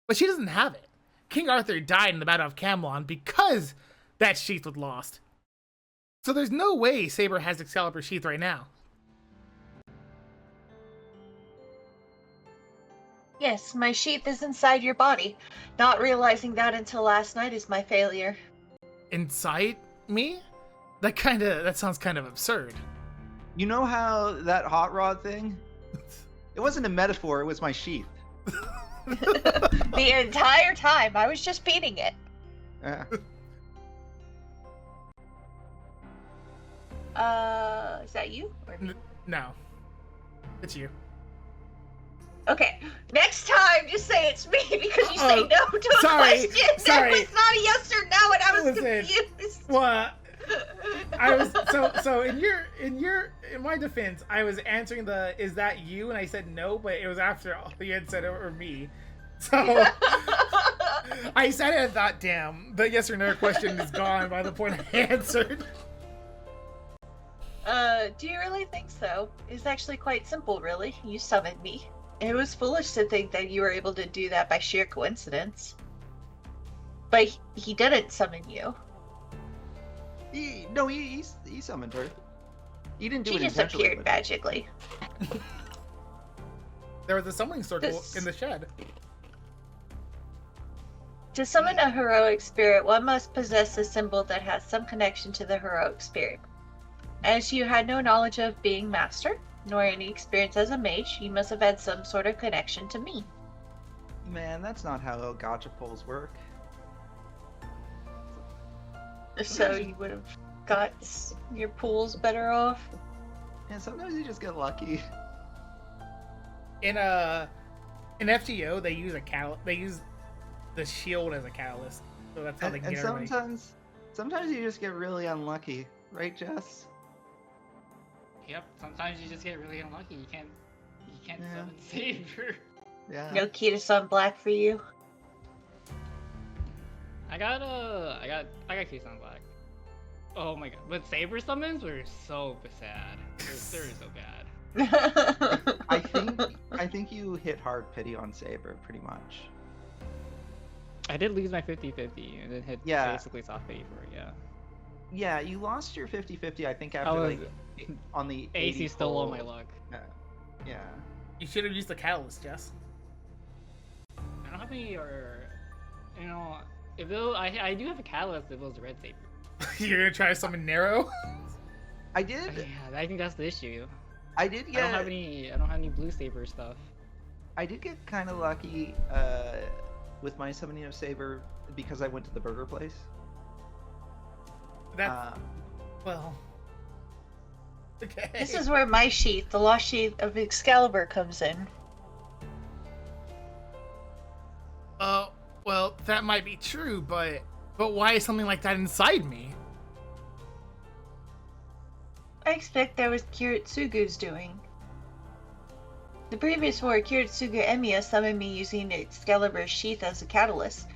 But she doesn't have it. King Arthur died in the Battle of Camelon because that sheath was lost. So there's no way Saber has Excalibur's sheath right now. Yes, my sheath is inside your body. Not realizing that until last night is my failure. Inside me? That sounds kind of absurd. You know how that hot rod thing? It wasn't a metaphor, it was my sheath. The entire time, I was just beating it. Yeah. Is that you? Or me? No. It's you. Okay, next time, just say it's me because you say Oh, no to a sorry, question. sorry. That was not a yes or no, and I was Listen. confused. Well, I was so in my defense, I was answering the "is that you?" and I said no, but it was after you had said it or me. So I said it and thought, damn, the yes or no question is gone by the point I answered. Do you really think so? It's actually quite simple, really. You summoned me. It was foolish to think that you were able to do that by sheer coincidence. But he didn't summon you. He summoned her. He didn't do She it just intentionally. appeared magically. There was a summoning circle This- in the shed. To summon a heroic spirit, one must possess a symbol that has some connection to the heroic spirit. As you had no knowledge of being master, nor any experience as a mage, you must have had some sort of connection to me. Man, that's not how gacha polls work. So you would have got your pools better off. And sometimes you just get lucky. In FGO, they use they use the shield as a catalyst, so that's how they And get everybody. sometimes you just get really unlucky, right, Jess? Yep, sometimes you just get really unlucky. You can't Yeah. summon Saber. Yeah. No Ketis on black for you. I got Case on Black. Oh my god. But Saber summons were so sad. They were so bad. I think you hit hard pity on Saber pretty much. I did lose my 50-50 and then hit basically soft pity for it, yeah. Yeah, you lost your 50-50, I think, I after was on the AC 80 stole all pull. my luck. Yeah. You should have used the catalyst, Jess. I don't have any if I do have a catalyst if it was a red Saber. You're gonna try to summon Nero? I did. Yeah, I think that's the issue. I did I get. don't have any blue Saber stuff. I did get kind of lucky with my summoning of Saber because I went to the burger place. That's well. Okay. This is where my sheath, the lost sheath of Excalibur, comes in. Well, that might be true, but why is something like that inside me? I expect that was Kiritsugu's doing. The previous war, Kiritsugu Emiya summoned me using Excalibur's sheath as a catalyst.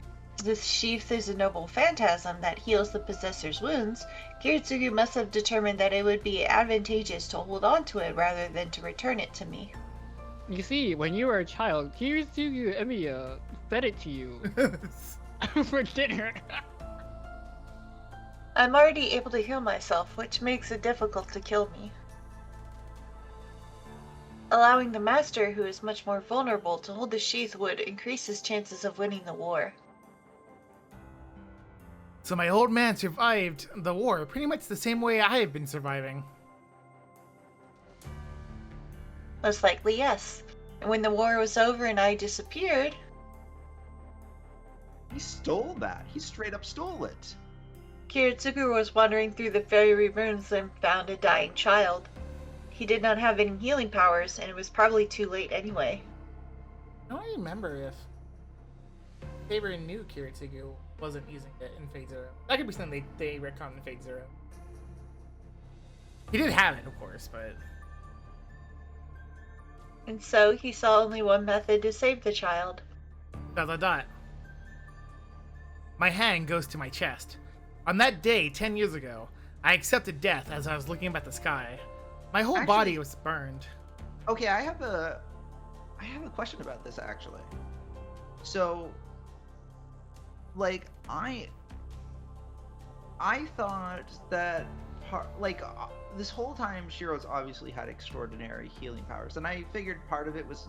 This sheath is a noble phantasm that heals the possessor's wounds. Kiritsugu must have determined that it would be advantageous to hold on to it rather than to return it to me. You see, when you were a child, Kirisugu Emiya fed it to you for dinner. I'm already able to heal myself, which makes it difficult to kill me. Allowing the master, who is much more vulnerable, to hold the sheath would increase his chances of winning the war. So my old man survived the war pretty much the same way I have been surviving. Most likely, yes. And when the war was over and I disappeared... He stole that. He straight up stole it. Kiritsugu was wandering through the fairy ruins and found a dying child. He did not have any healing powers, and it was probably too late anyway. I don't remember if Saber knew Kiritsugu wasn't using it in Fate Zero. That could be something they retconned in Fate Zero. He did have it, of course, but... And so he saw only one method to save the child. ... My hand goes to my chest. On that day, 10 years ago, I accepted death as I was looking up at the sky. My whole body was burned. Okay, I have a question about this, actually. So, like, I thought that this whole time Shiro's obviously had extraordinary healing powers, and I figured part of it was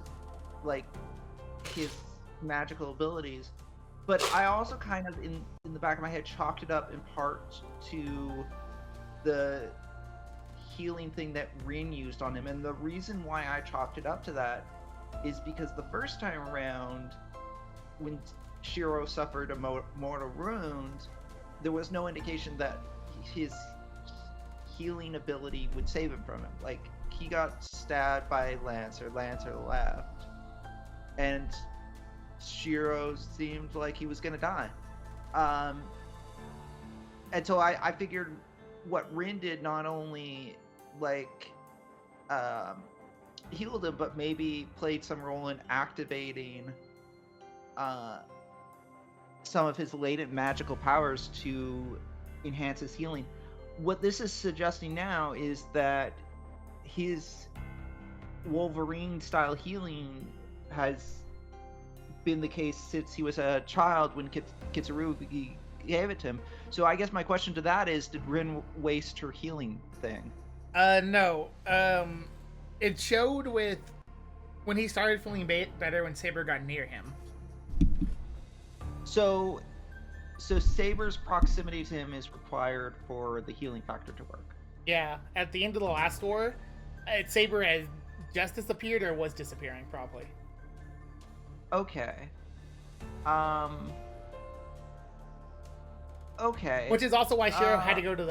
like his magical abilities, but I also kind of in the back of my head chalked it up in part to the healing thing that Rin used on him, and the reason why I chalked it up to that is because the first time around when Shiro suffered a mortal wound, there was no indication that his healing ability would save him from it. Like, he got stabbed by Lancer left, and Shiro seemed like he was gonna die. And so I figured what Rin did not only like healed him, but maybe played some role in activating some of his latent magical powers to enhance his healing. What this is suggesting now is that his Wolverine style healing has been the case since he was a child when Kitsurugi gave it to him. So I guess my question to that is, did Rin waste her healing thing? No. It showed with when he started feeling better when Saber got near him. So Saber's proximity to him is required for the healing factor to work. Yeah, at the end of the last war, Saber had just disappeared or was disappearing, probably. Okay. Okay. Which is also why Shiro had to go to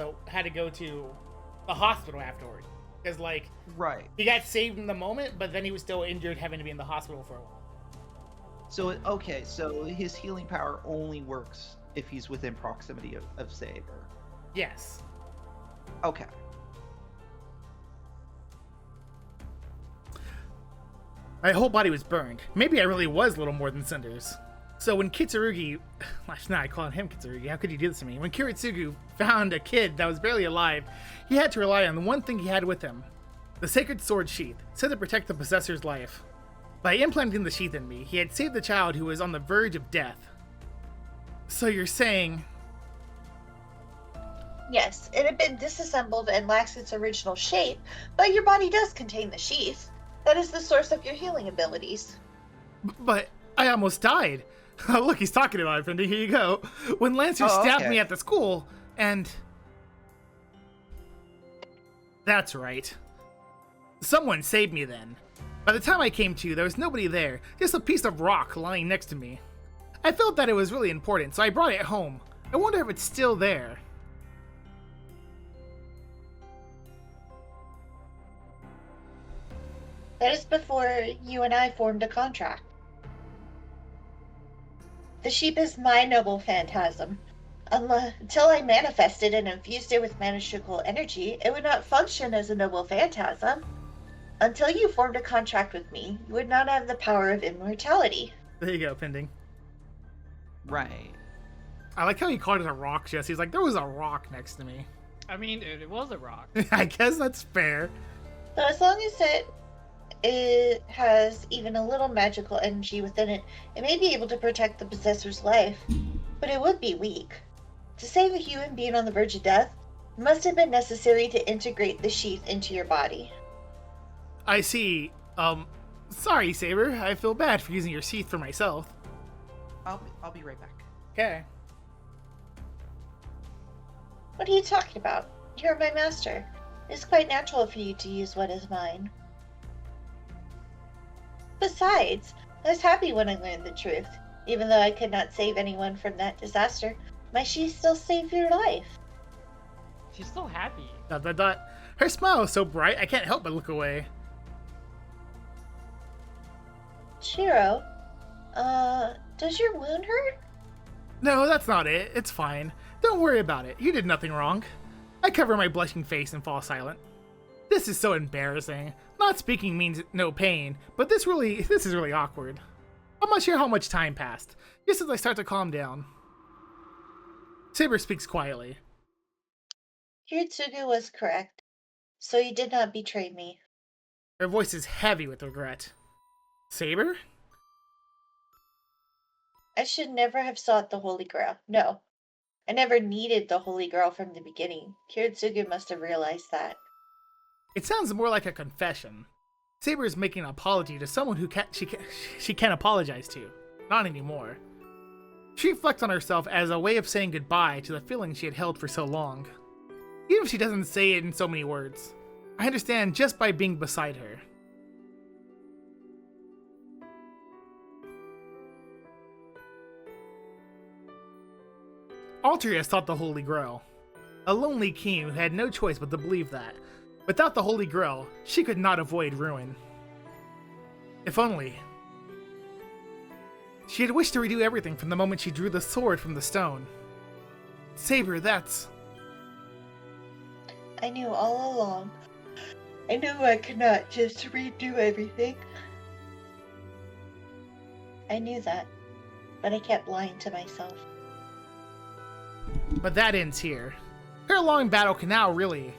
the hospital afterward, because like right, he got saved in the moment, but then he was still injured, having to be in the hospital for a while. So okay, so his healing power only works if he's within proximity of Saber. Yes. Okay. My whole body was burned. Maybe I really was little more than cinders. So when Kitsurugi... Now I call him Kitsurugi. How could you do this to me? When Kiritsugu found a kid that was barely alive, he had to rely on the one thing he had with him. The sacred sword sheath, said to protect the possessor's life. By implanting the sheath in me, he had saved the child who was on the verge of death. So you're saying... Yes, it had been disassembled and lacks its original shape, but your body does contain the sheath. That is the source of your healing abilities. But I almost died. Look, he's talking about it, Fendi. Here you go. When Lancer stabbed me at the school, and... That's right. Someone saved me then. By the time I came to, there was nobody there, just a piece of rock lying next to me. I felt that it was really important, so I brought it home. I wonder if it's still there. That is before you and I formed a contract. The sheep is my noble phantasm. Until I manifested and infused it with magical energy, it would not function as a noble phantasm. Until you formed a contract with me, you would not have the power of immortality. There you go, Pending. Right. I like how he called it a rock, Jesse. He's like, there was a rock next to me. I mean, it was a rock. I guess that's fair. So as long as it has even a little magical energy within it, it may be able to protect the possessor's life, but it would be weak. To save a human being on the verge of death, it must have been necessary to integrate the sheath into your body. I see. Sorry, Saber. I feel bad for using your sheath for myself. I'll be right back. Okay. What are you talking about? You're my master. It's quite natural for you to use what is mine. Besides, I was happy when I learned the truth. Even though I could not save anyone from that disaster, my sheath still saved your life. She's so happy. ... Her smile is so bright, I can't help but look away. Shiro, does your wound hurt? No, that's not it. It's fine. Don't worry about it. You did nothing wrong. I cover my blushing face and fall silent. This is so embarrassing. Not speaking means no pain, but this is really awkward. I'm not sure how much time passed, just as I start to calm down. Saber speaks quietly. Kiritsugu was correct. So you did not betray me. Her voice is heavy with regret. Saber? I should never have sought the Holy Grail. No. I never needed the Holy Grail from the beginning. Kiritsugu must have realized that. It sounds more like a confession. Saber is making an apology to someone who she can't apologize to. Not anymore. She reflects on herself as a way of saying goodbye to the feelings she had held for so long. Even if she doesn't say it in so many words, I understand just by being beside her. Altria sought the Holy Grail. A lonely king who had no choice but to believe that, without the Holy Grail, she could not avoid ruin. If only. She had wished to redo everything from the moment she drew the sword from the stone. Saber, that's... I knew all along. I knew I could not just redo everything. I knew that, but I kept lying to myself. But that ends here. Her long battle can now really...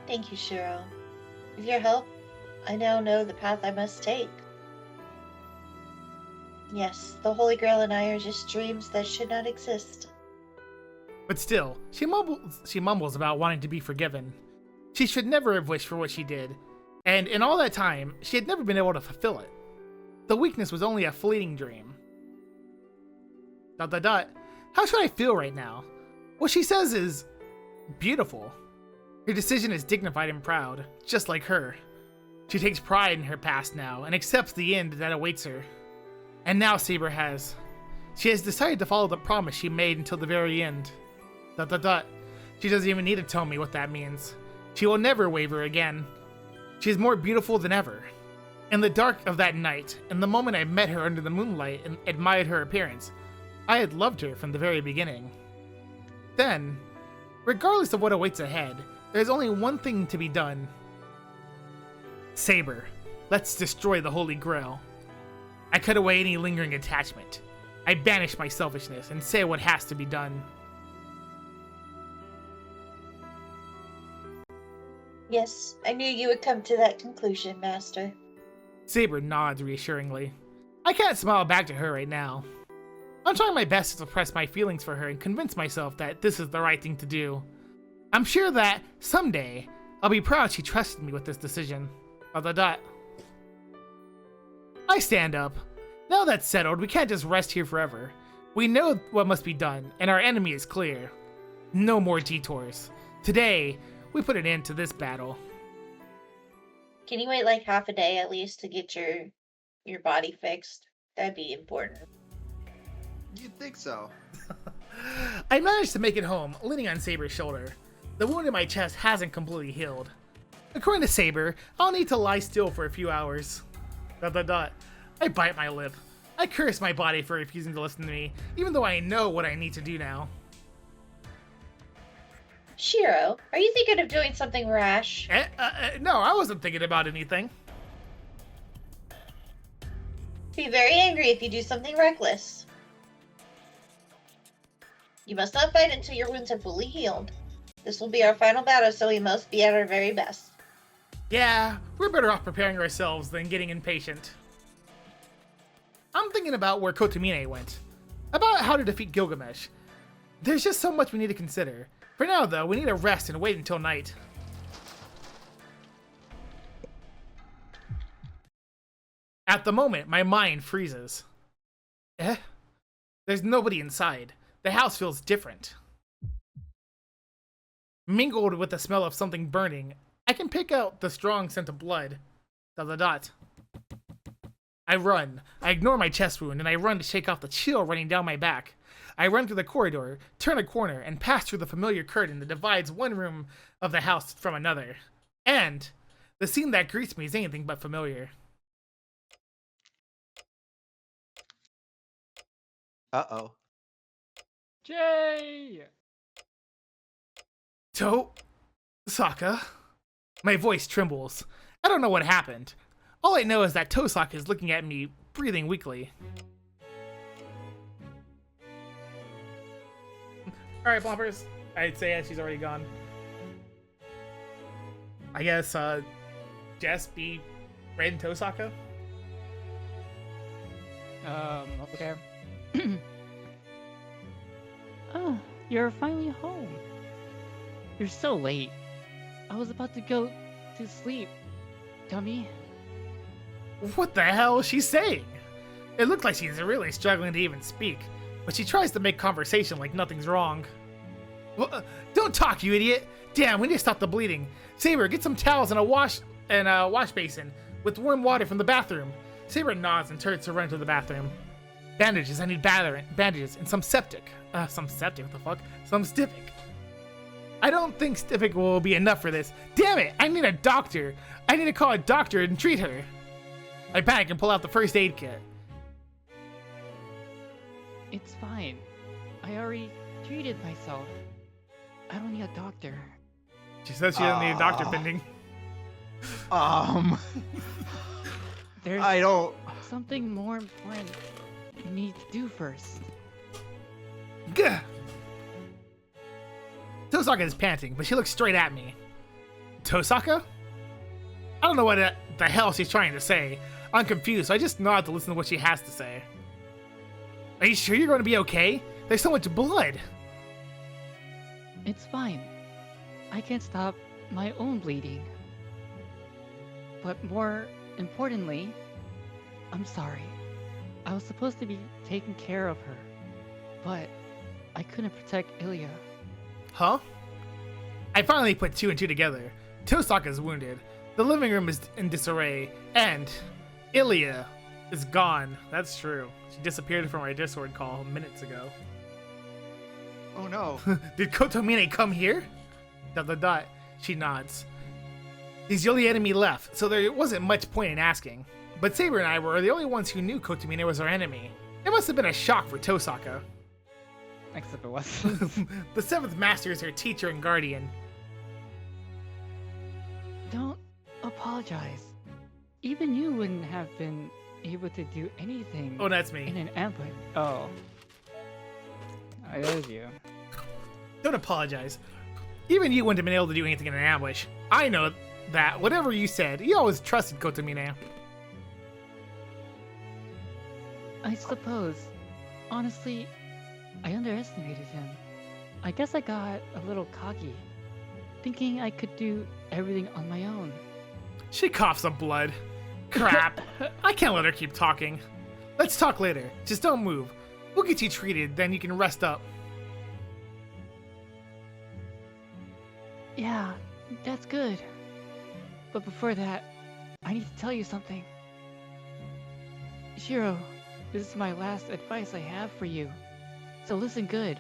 Thank you, Shiro. With your help, I now know the path I must take. Yes, the Holy Grail and I are just dreams that should not exist. But still, she mumbles about wanting to be forgiven. She should never have wished for what she did, and in all that time, she had never been able to fulfill it. The weakness was only a fleeting dream. ... How should I feel right now? What she says is... beautiful. Her decision is dignified and proud, just like her. She takes pride in her past now, and accepts the end that awaits her. And now Saber has... She has decided to follow the promise she made until the very end. ... She doesn't even need to tell me what that means. She will never waver again. She is more beautiful than ever. In the dark of that night, in the moment I met her under the moonlight and admired her appearance, I had loved her from the very beginning. Then, regardless of what awaits ahead, there's only one thing to be done. Saber, let's destroy the Holy Grail. I cut away any lingering attachment. I banish my selfishness and say what has to be done. Yes, I knew you would come to that conclusion, Master. Saber nods reassuringly. I can't smile back to her right now. I'm trying my best to suppress my feelings for her and convince myself that this is the right thing to do. I'm sure that, someday, I'll be proud she trusted me with this decision. ... I stand up. Now that's settled, we can't just rest here forever. We know what must be done, and our enemy is clear. No more detours. Today, we put an end to this battle. Can you wait like half a day at least to get your body fixed? That'd be important. You'd think so. I managed to make it home, leaning on Saber's shoulder. The wound in my chest hasn't completely healed. According to Saber, I'll need to lie still for a few hours. ... I bite my lip. I curse my body for refusing to listen to me, even though I know what I need to do now. Shiro, are you thinking of doing something rash? No, I wasn't thinking about anything. Be very angry if you do something reckless. You must not fight until your wounds are fully healed. This will be our final battle, so we must be at our very best. Yeah, we're better off preparing ourselves than getting impatient. I'm thinking about where Kotomine went. About how to defeat Gilgamesh. There's just so much we need to consider. For now, though, we need to rest and wait until night. At the moment, my mind freezes. There's nobody inside. The house feels different. Mingled with the smell of something burning, I can pick out the strong scent of blood. ... I run. I ignore my chest wound, and I run to shake off the chill running down my back. I run through the corridor, turn a corner, and pass through the familiar curtain that divides one room of the house from another. And the scene that greets me is anything but familiar. Uh-oh. Jay! Tosaka? My voice trembles. I don't know what happened. All I know is that Tosaka is looking at me, breathing weakly. Alright, Plompers. I'd say she's already gone. I guess, Jess be Red and Tosaka? Okay. Oh, you're finally home. You're so late. I was about to go to sleep, dummy. What the hell is she saying? It looked like she's really struggling to even speak, but she tries to make conversation like nothing's wrong. Well, don't talk, you idiot! Damn, we need to stop the bleeding. Saber, get some towels and a wash basin with warm water from the bathroom. Saber nods and turns to run to the bathroom. Bandages, I need bandages and some septic. Some septic, what the fuck? Some stivic. I don't think stivic will be enough for this. Damn it, I need a doctor. I need to call a doctor and treat her. I panic and pull out the first aid kit. It's fine. I already treated myself. I don't need a doctor. She says she doesn't need a doctor, Pending. There's I don't... something more important you need to do first. Gah! Tosaka is panting, but she looks straight at me. Tosaka? I don't know what the hell she's trying to say. I'm confused, so I just nod to listen to what she has to say. Are you sure you're going to be okay? There's so much blood. It's fine. I can stop my own bleeding. But more importantly, I'm sorry. I was supposed to be taking care of her, but I couldn't protect Ilya. Huh? I finally put two and two together. Tosaka's wounded. The living room is in disarray, and Ilya is gone. That's true. She disappeared from our Discord call minutes ago. Oh no. Did Kotomine come here? ... She nods. He's the only enemy left, so there wasn't much point in asking. But Saber and I were the only ones who knew Kotomine was our enemy. It must have been a shock for Tosaka. Except it was. The 7th Master is her teacher and guardian. Don't apologize. Even you wouldn't have been able to do anything Oh, that's me. in an ambush. Oh. That is you. Don't apologize. Even you wouldn't have been able to do anything in an ambush. I know that. Whatever you said, you always trusted Kotomine. I suppose. Honestly, I underestimated him. I guess I got a little cocky, thinking I could do everything on my own. She coughs up blood. Crap. I can't let her keep talking. Let's talk later. Just don't move. We'll get you treated, then you can rest up. Yeah, that's good. But before that, I need to tell you something. Shiro, this is my last advice I have for you. So listen good.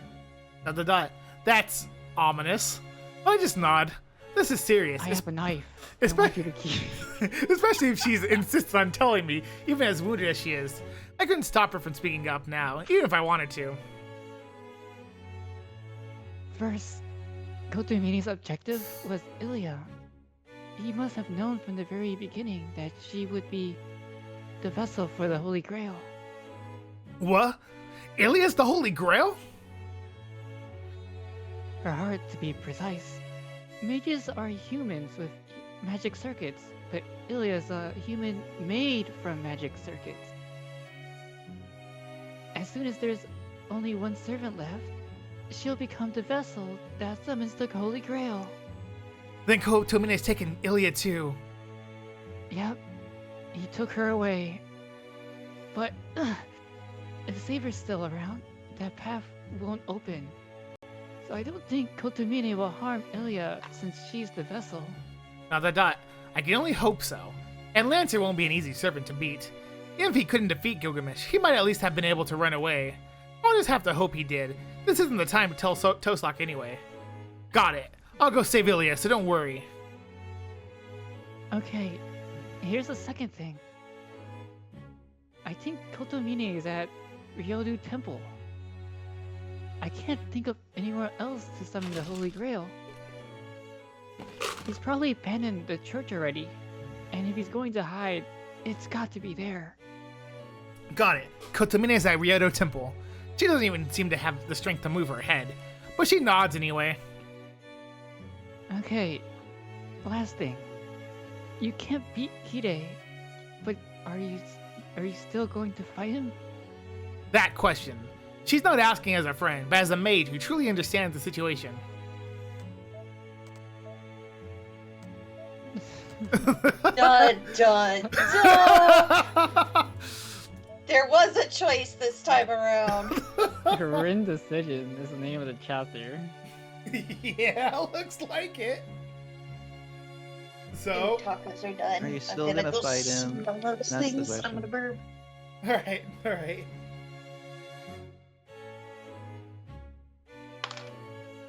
That's ominous. I just nod. This is serious. I have a knife. I Espe- want you to keep. Especially if she insists on telling me, even as wounded as she is. I couldn't stop her from speaking up now, even if I wanted to. First, Kotomine's objective was Ilya. He must have known from the very beginning that she would be the vessel for the Holy Grail. What? Ilya's the Holy Grail? Her heart, to be precise. Mages are humans with magic circuits, but Ilya's a human made from magic circuits. As soon as there's only one servant left, she'll become the vessel that summons the Holy Grail. Then Kotomine's taken Ilya too. Yep, he took her away. But if Saber's still around, that path won't open. So I don't think Kotomine will harm Ilya since she's the vessel. I can only hope so. And Lancer won't be an easy servant to beat. Even if he couldn't defeat Gilgamesh, he might at least have been able to run away. I'll just have to hope he did. This isn't the time to tell Toslak anyway. Got it. I'll go save Ilya, so don't worry. Okay, here's the second thing. I think Kotomine is at Ryodu Temple. I can't think of anywhere else to summon the Holy Grail. He's probably abandoned the church already, and if he's going to hide, it's got to be there. Got it. Kotomine is at Ryodo Temple. She doesn't even seem to have the strength to move her head, but she nods anyway. Okay, last thing. You can't beat Hide, but are you still going to fight him? That question. She's not asking as a friend, but as a mage who truly understands the situation. Dun, dun, dun. There was a choice this time around. Rin Decision is the name of the chapter. Yeah, looks like it. So, Tacos are done. Are you still I'm gonna go fight him? smell those That's the things. question. I'm gonna burp. alright.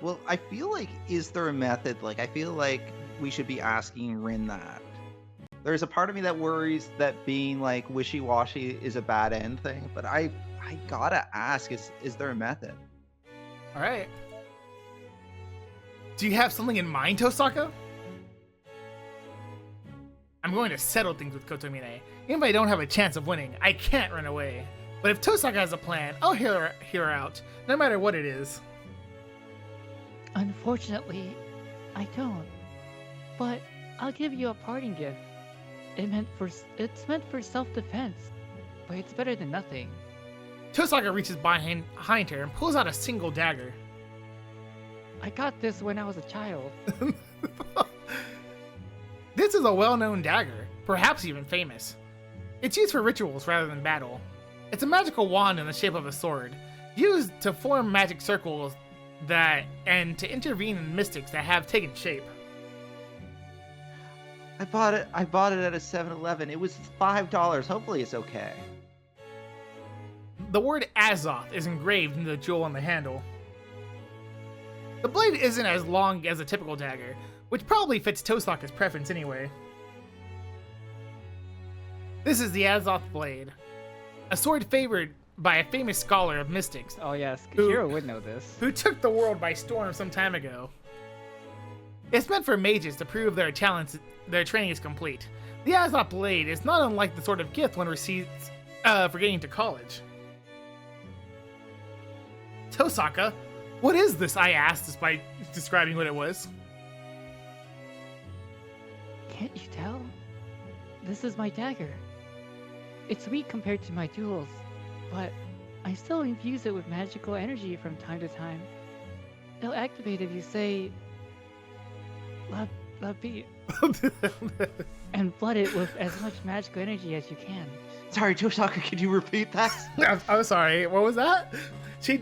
Well, I feel like, is there a method? Like, I feel like we should be asking Rin that. There's a part of me that worries that being like wishy-washy is a bad end thing, but I gotta ask, is there a method? Alright. Do you have something in mind, Tosaka? I'm going to settle things with Kotomine. Even if I don't have a chance of winning, I can't run away. But if Tosaka has a plan, I'll hear her out, no matter what it is. Unfortunately, I don't. But I'll give you a parting gift. It's meant for self-defense, but it's better than nothing. Tosaka reaches behind her and pulls out a single dagger. I got this when I was a child. This is a well-known dagger, perhaps even famous. It's used for rituals rather than battle. It's a magical wand in the shape of a sword, used to form magic circles and to intervene in mystics that have taken shape. I bought it at a 7-Eleven. It was $5. Hopefully it's okay. The word Azoth is engraved into the jewel on the handle. The blade isn't as long as a typical dagger, which probably fits Tosaka's preference anyway. This is the Azoth blade, a sword favored by a famous scholar of mystics Oh yes, Who- Hiro would know this. who took the world by storm some time ago. It's meant for mages to prove their training is complete. The Azoth blade is not unlike the sort of gift one receives for getting to college. Tosaka, what is this? I asked, despite describing what it was. Can't you tell? This is my dagger. It's weak compared to my jewels, but I still infuse it with magical energy from time to time. It'll activate if you say, La beat, and flood it with as much magical energy as you can. Sorry, Tosaka, could you repeat that? I'm sorry. What was that? She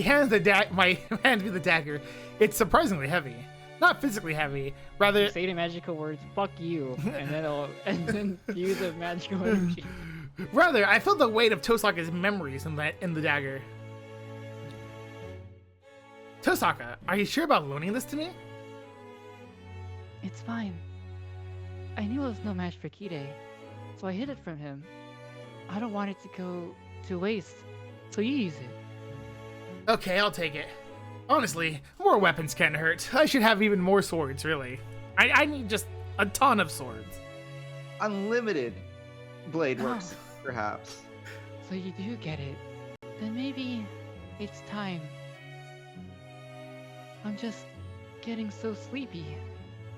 hands me the dagger. It's surprisingly heavy. Not physically heavy, rather. Say the magical words, fuck you, and then fuse the magical energy. Rather, I feel the weight of Tosaka's memories in the dagger. Tosaka, are you sure about loaning this to me? It's fine. I knew it was no match for Kide, so I hid it from him. I don't want it to go to waste, so you use it. Okay, I'll take it. Honestly, more weapons can't hurt. I should have even more swords, really. I need just a ton of swords. Unlimited blade Oh. works, perhaps. So you do get it. Then maybe it's time. I'm just getting so sleepy.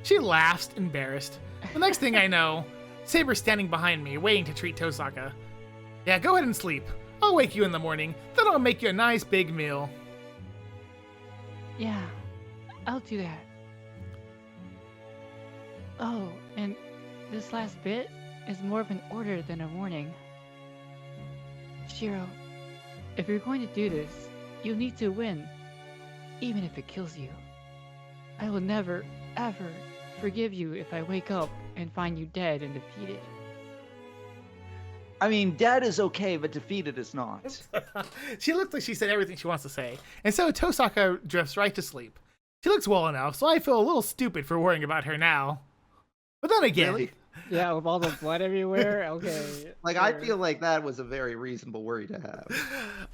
She laughs, embarrassed. The next thing I know, Saber's standing behind me, waiting to treat Tosaka. Yeah, go ahead and sleep. I'll wake you in the morning, then I'll make you a nice big meal. Yeah, I'll do that. Oh, and this last bit is more of an order than a warning. Shiro, if you're going to do this, you need to win, even if it kills you. I will never, ever forgive you if I wake up and find you dead and defeated. I mean, dead is okay, but defeated is not. She looks like she said everything she wants to say, and so Tosaka drifts right to sleep. She looks well enough, so I feel a little stupid for worrying about her now. But then again, Really? Yeah, with all the blood everywhere. Okay. Like, I feel like that was a very reasonable worry to have.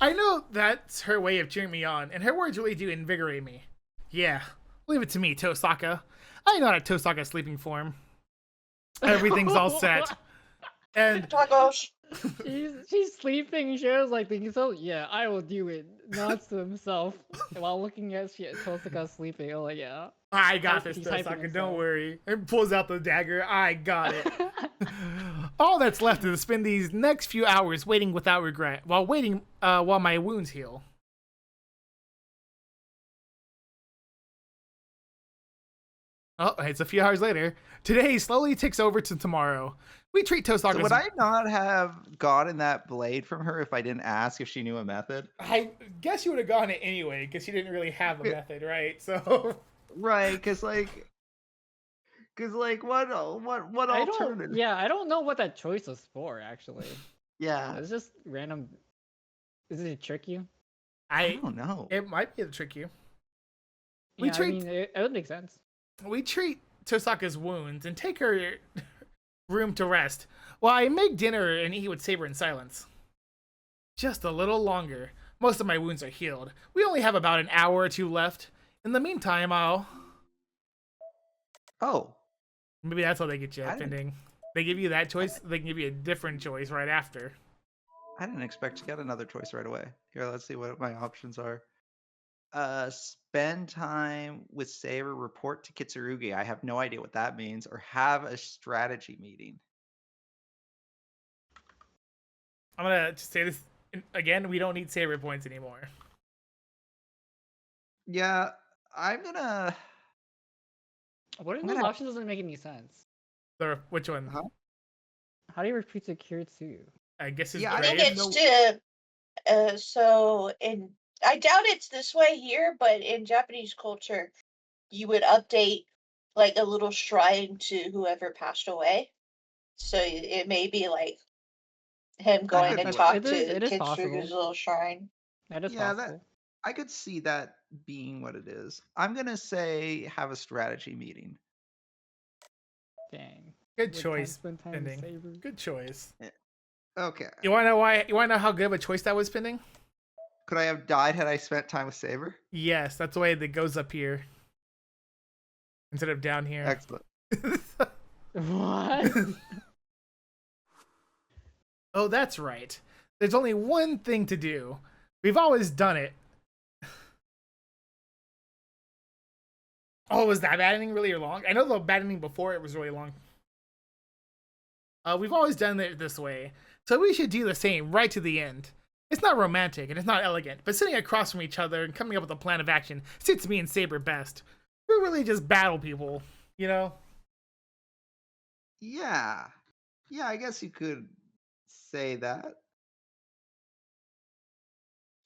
I know that's her way of cheering me on, and her words really do invigorate me. Yeah, leave it to me, Tosaka. I know how to Tosaka sleeping form. Everything's all set. And Tacos. She's sleeping. Shiro's like thinking, so yeah, I will do it. Nods to himself while looking at Tosaka sleeping. Oh yeah. I got this, He's hyping Tosaka, himself. don't worry. And pulls out the dagger. I got it. All that's left is to spend these next few hours waiting without regret, while my wounds heal. Oh, it's a few hours later. Today slowly ticks over to tomorrow. We treat Tosaka. So would I not have gotten that blade from her if I didn't ask if she knew a method? I guess you would have gotten it anyway, because she didn't really have a method, right? So Right, because what I alternative? don't. Yeah, I don't know what that choice was for. Actually, Yeah, it's just random. Is it to trick you? I don't know. It might be to trick you. Yeah, treat- I mean, it would make sense. We treat Tosaka's wounds and take her room to rest, while I make dinner and eat with Saber in silence. Just a little longer. Most of my wounds are healed. We only have about an hour or two left. In the meantime, Oh, maybe that's how they get you I at didn't- pending. They give you that choice, they can give you a different choice right after. I didn't expect to get another choice right away. Here, let's see what my options are. Spend time with Saber, report to Kitsurugi. I have no idea what that means. Or have a strategy meeting. I'm gonna just say this again, we don't need Saber points anymore. Yeah, I'm gonna. What in I'm those gonna- options doesn't make any sense. Which one? Huh? How do you repeat the cure too? I guess it's Yeah, I I think brave. it's I doubt it's this way here, but in Japanese culture, you would update like a little shrine to whoever passed away. So it may be like him going could to be- talk it to is possible. Kitsurugi's little shrine. That is Yeah, possible. I could see that being what it is. I'm gonna say have a strategy meeting. Dang. Good Spend choice, spend time pending. with Saber. Good choice. Okay. You wanna know why? You wanna know how good of a choice that was, pending? Could I have died had I spent time with Saber? Yes, that's the way that goes up here instead of down here. Excellent. What? Oh, that's right. There's only one thing to do. We've always done it. Oh, was that batting really long? I know the batting before it was really long. We've always done it this way, so we should do the same right to the end. It's not romantic and it's not elegant, but sitting across from each other and coming up with a plan of action suits me and Saber best. We're really just battle people, you know? Yeah. Yeah, I guess you could say that.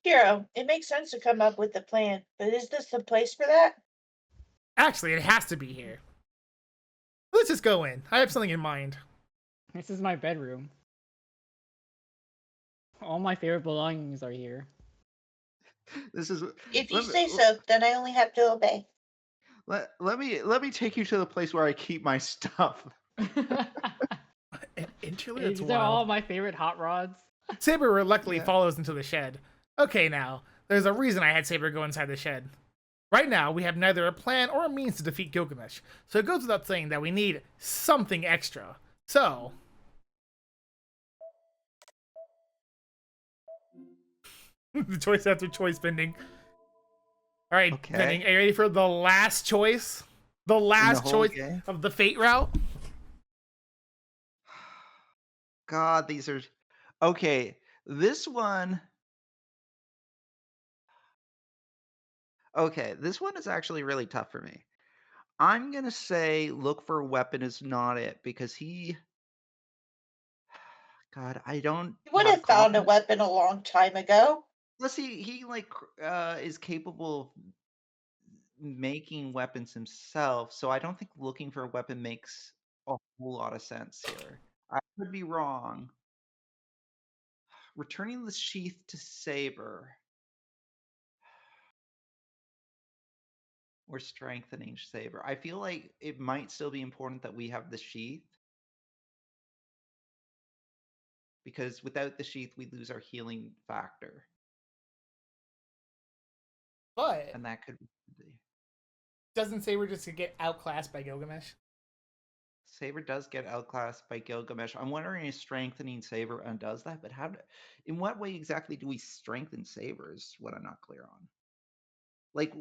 Hero, it makes sense to come up with a plan, but is this the place for that? Actually, it has to be here. Let's just go in. I have something in mind. This is my bedroom. All my favorite belongings are here. This is. If you let me- say so, then I only have to obey. Let me take you to the place where I keep my stuff. An interlude? It's These are all wild. my favorite hot rods. Saber reluctantly Yeah. follows into the shed. Okay, now, there's a reason I had Saber go inside the shed. Right now, we have neither a plan or a means to defeat Gilgamesh, so it goes without saying that we need something extra. So... the choice after choice pending. Alright, Okay. pending. Are you ready for the last choice? The last whole choice game? of the fate route? God, these are. Okay, this one. Okay, this one is actually really tough for me. I'm gonna say look for a weapon is not it because he. God, I don't. You would have found a confidence- weapon a long time ago. Plus, he like is capable of making weapons himself, so I don't think looking for a weapon makes a whole lot of sense here. I could be wrong. Returning the sheath to Saber. Or strengthening Saber. I feel like it might still be important that we have the sheath. Because without the sheath, we lose our healing factor. But And that could be. doesn't Saber just get outclassed by Gilgamesh? Saber does get outclassed by Gilgamesh. I'm wondering if strengthening Saber undoes that, but in what way exactly do we strengthen Saber is what I'm not clear on. Like,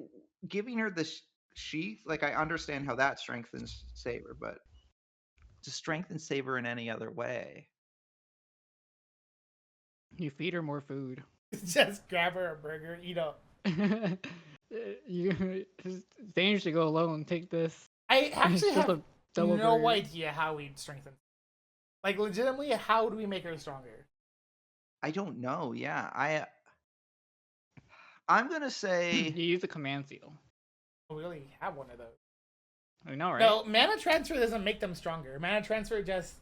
giving her the sheath, like, I understand how that strengthens Saber, but to strengthen Saber in any other way. You feed her more food. Just grab her a burger, eat up. It's dangerous to go alone. Take this. I actually It's just have a double no burger. idea how we'd strengthen. Like, legitimately, how do we make her stronger? I don't know. Yeah, I'm gonna say You use a command seal. We really have one of those. I know, right? No, mana transfer doesn't make them stronger. Mana transfer just...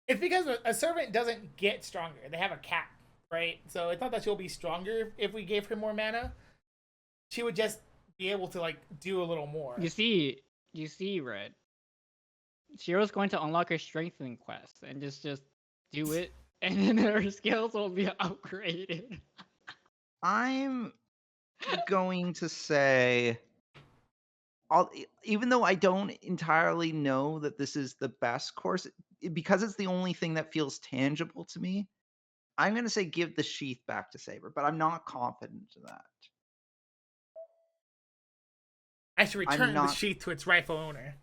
It's because a servant doesn't get stronger. They have a cap, right? So it's not that she'll be stronger if we gave her more mana. She would just be able to, like, do a little more. You see, Red. Shiro's going to unlock her strengthening quest and just do it, and then her skills will be upgraded. I'm going to say, even though I don't entirely know that this is the best course, because it's the only thing that feels tangible to me, I'm going to say give the sheath back to Saber, but I'm not confident in that. I should return the not- sheath to its rightful owner.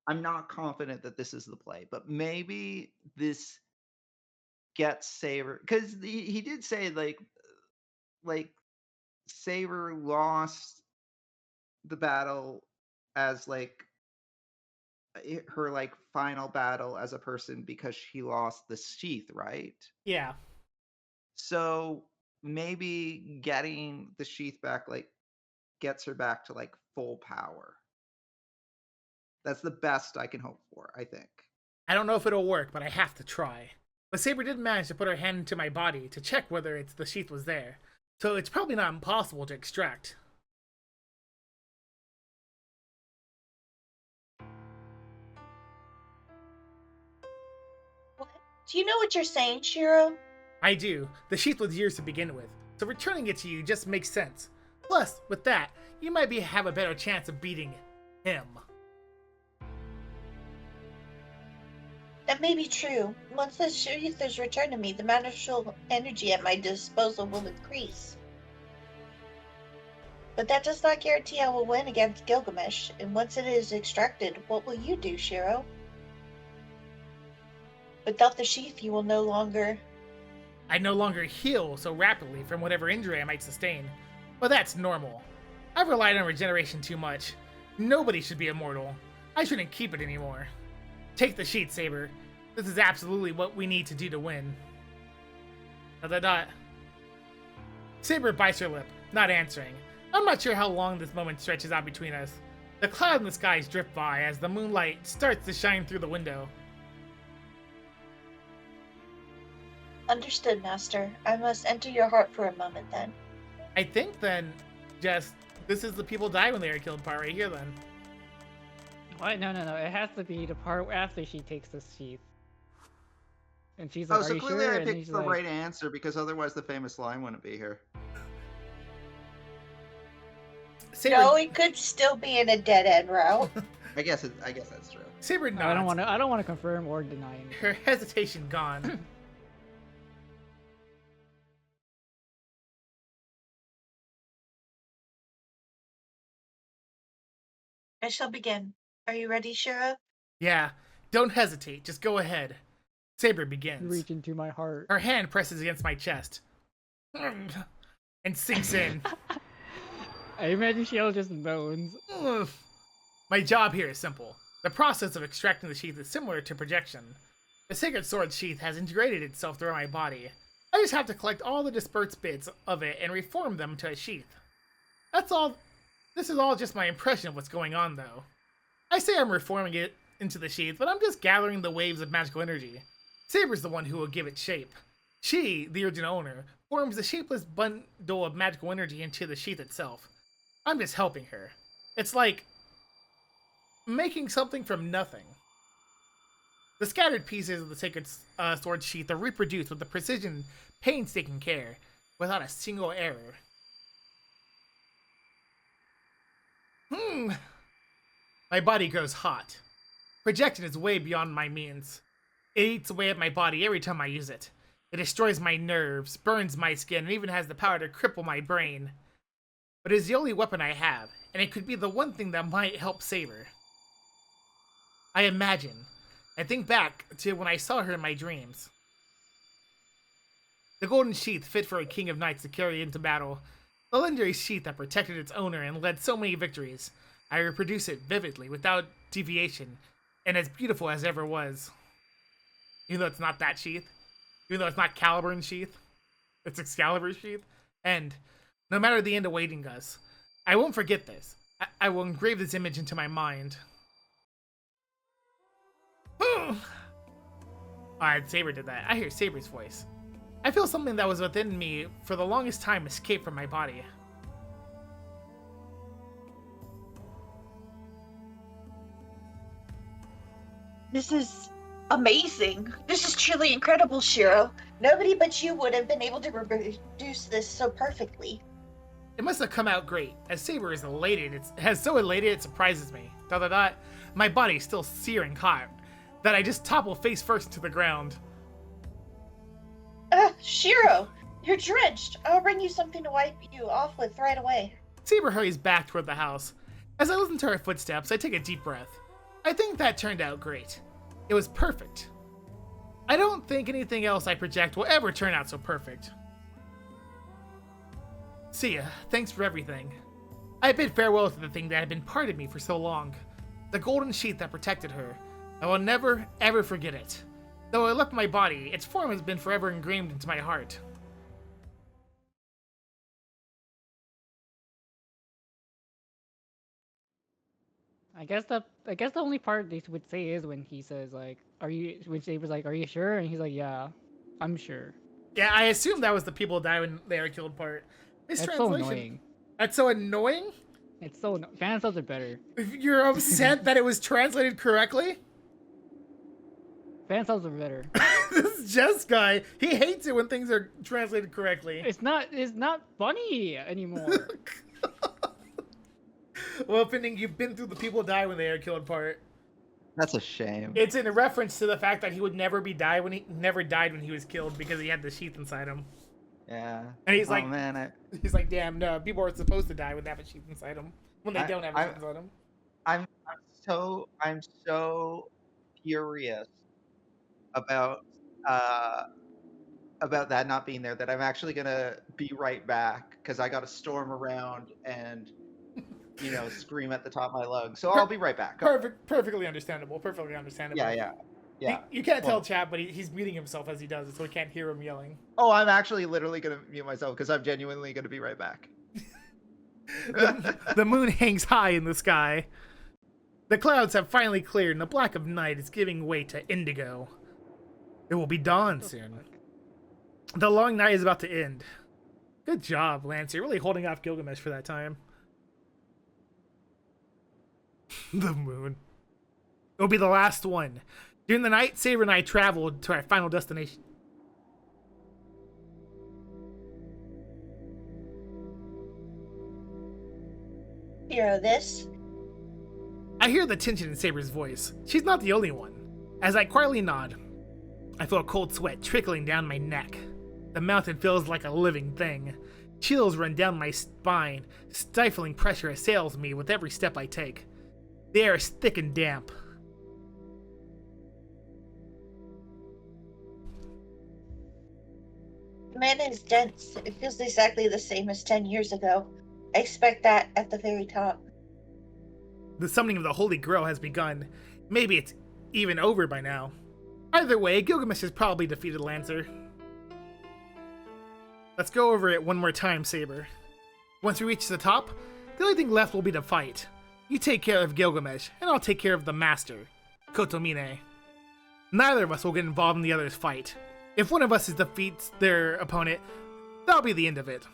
I'm not confident that this is the play, but maybe this gets Saber, because he did say like Saber lost the battle as like her like final battle as a person because she lost the sheath, right? Yeah. So maybe getting the sheath back like gets her back to like full power. That's the best I can hope for, I think. I don't know if it'll work, but I have to try. But Saber did manage to put her hand into my body to check whether the sheath was there. So it's probably not impossible to extract. What? Do you know what you're saying, Shiro? I do. The sheath was yours to begin with, so returning it to you just makes sense. Plus, with that, you might have a better chance of beating him. That may be true. Once the sheath is returned to me, the magical energy at my disposal will increase. But that does not guarantee I will win against Gilgamesh, and once it is extracted, what will you do, Shiro? Without the sheath, you will no longer... I no longer heal so rapidly from whatever injury I might sustain. But that's normal. I've relied on regeneration too much. Nobody should be immortal. I shouldn't keep it anymore. Take the sheath, Saber. This is absolutely what we need to do to win. ... Saber bites her lip, not answering. I'm not sure how long this moment stretches out between us. The cloud in the skies drift by as the moonlight starts to shine through the window. Understood, Master. I must enter your heart for a moment then. I think then, just, this is the people die when they are killed part right here then. What? No. It has to be the part after she takes the sheath. And she's like, Oh, are so you clearly sure? I And picked he's the like, right answer because otherwise the famous line wouldn't be here. Saber, No, it could still be in a dead end route. I guess that's true. Saber nods. I don't want to confirm or deny anything. Her hesitation gone. I shall begin. Are you ready, Shiro? Yeah, don't hesitate, just go ahead. Saber begins. Reach into my heart. Her hand presses against my chest. And sinks in. I imagine she all just moans. My job here is simple. The process of extracting the sheath is similar to projection. The sacred sword sheath has integrated itself throughout my body. I just have to collect all the dispersed bits of it and reform them to a sheath. That's all. This is all just my impression of what's going on, though. I say I'm reforming it into the sheath, but I'm just gathering the waves of magical energy. Saber's the one who will give it shape. She, the original owner, forms the shapeless bundle of magical energy into the sheath itself. I'm just helping her. It's like making something from nothing. The scattered pieces of the sacred sword sheath are reproduced with the precision, painstaking care, without a single error. My body grows hot. Projection is way beyond my means. It eats away at my body every time I use it. It destroys my nerves, burns my skin, and even has the power to cripple my brain. But it is the only weapon I have, and it could be the one thing that might help Saber. I think back to when I saw her in my dreams. The golden sheath fit for a king of knights to carry into battle. The legendary sheath that protected its owner and led so many victories. I reproduce it vividly, without deviation, and as beautiful as ever was. Even though it's not that sheath. Even though it's not Calibur's sheath. It's Excalibur's sheath. And no matter the end awaiting us, I won't forget this. I will engrave this image into my mind. Alright, Saber did that. I hear Saber's voice. I feel something that was within me for the longest time escape from my body. This is amazing. This is truly incredible, Shiro. Nobody but you would have been able to reproduce this so perfectly. It must have come out great. As Saber is elated, it surprises me. ... My body is still searing hot. That I just topple face first to the ground. Shiro, you're drenched. I'll bring you something to wipe you off with right away. Saber hurries back toward the house. As I listen to her footsteps, I take a deep breath. I think that turned out great. It was perfect. I don't think anything else I project will ever turn out so perfect. See ya. Thanks for everything. I bid farewell to the thing that had been part of me for so long. The golden sheath that protected her. I will never, ever forget it. Though it left my body, its form has been forever engraved into my heart. I guess the only part they would say is when he says like, when Saber's like, are you sure? And he's like, yeah, I'm sure. Yeah, I assume that was the people die when they are killed part. That's so annoying. That's so annoying? It's so fan subs are better. You're upset that it was translated correctly? Fan subs are better. This Jess guy, he hates it when things are translated correctly. It's not funny anymore. Well, Pending, you've been through the people die when they are killed part. That's a shame. It's in reference to the fact that he would never died when he was killed because he had the sheath inside him. Yeah. And he's like, man, he's like, damn, no, people are supposed to die when they have a sheath inside them. When they don't have a sheath inside them. I'm so furious about that not being there that I'm actually gonna be right back because I got to storm around and scream at the top of my lungs. So I'll be right back. Perfectly understandable. Perfectly understandable. Yeah. You can't tell chat, but he's muting himself as he does it, so we can't hear him yelling. Oh, I'm actually literally gonna mute myself because I'm genuinely gonna be right back. The moon hangs high in the sky. The clouds have finally cleared, and the black of night is giving way to indigo. It will be dawn soon. The long night is about to end. Good job, Lance. You're really holding off Gilgamesh for that time. The moon. It will be the last one. During the night, Saber and I traveled to our final destination. Hero, this? I hear the tension in Saber's voice. She's not the only one. As I quietly nod, I feel a cold sweat trickling down my neck. The mountain feels like a living thing. Chills run down my spine. Stifling pressure assails me with every step I take. The air is thick and damp. The man is dense. It feels exactly the same as 10 years ago. I expect that at the very top. The summoning of the Holy Grail has begun. Maybe it's even over by now. Either way, Gilgamesh has probably defeated Lancer. Let's go over it one more time, Saber. Once we reach the top, the only thing left will be to fight. You take care of Gilgamesh, and I'll take care of the Master, Kotomine. Neither of us will get involved in the other's fight. If one of us defeats their opponent, that'll be the end of it.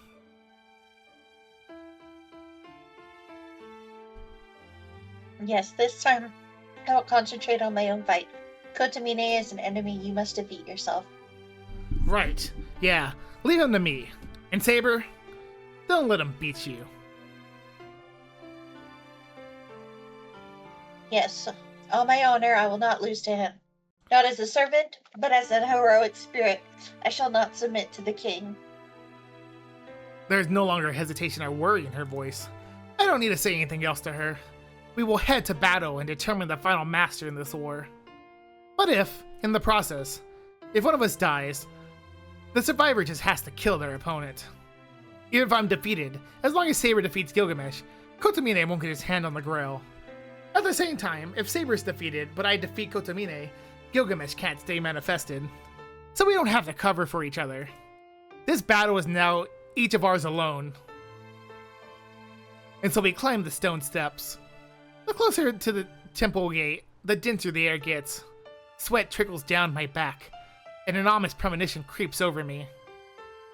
Yes, this time I'll concentrate on my own fight. Kotomine is an enemy you must defeat yourself. Right. Yeah, leave him to me. And Saber, don't let him beat you. Yes, on my honor, I will not lose to him. Not as a servant, but as an heroic spirit. I shall not submit to the king. There's no longer hesitation or worry in her voice. I don't need to say anything else to her. We will head to battle and determine the final master in this war. But if, in the process, if one of us dies, the survivor just has to kill their opponent. Even if I'm defeated, as long as Saber defeats Gilgamesh, Kotomine won't get his hand on the Grail. At the same time, if Saber's defeated, but I defeat Kotomine, Gilgamesh can't stay manifested. So we don't have to cover for each other. This battle is now each of ours alone. And so we climb the stone steps. The closer to the temple gate, the denser the air gets. Sweat trickles down my back, and an ominous premonition creeps over me.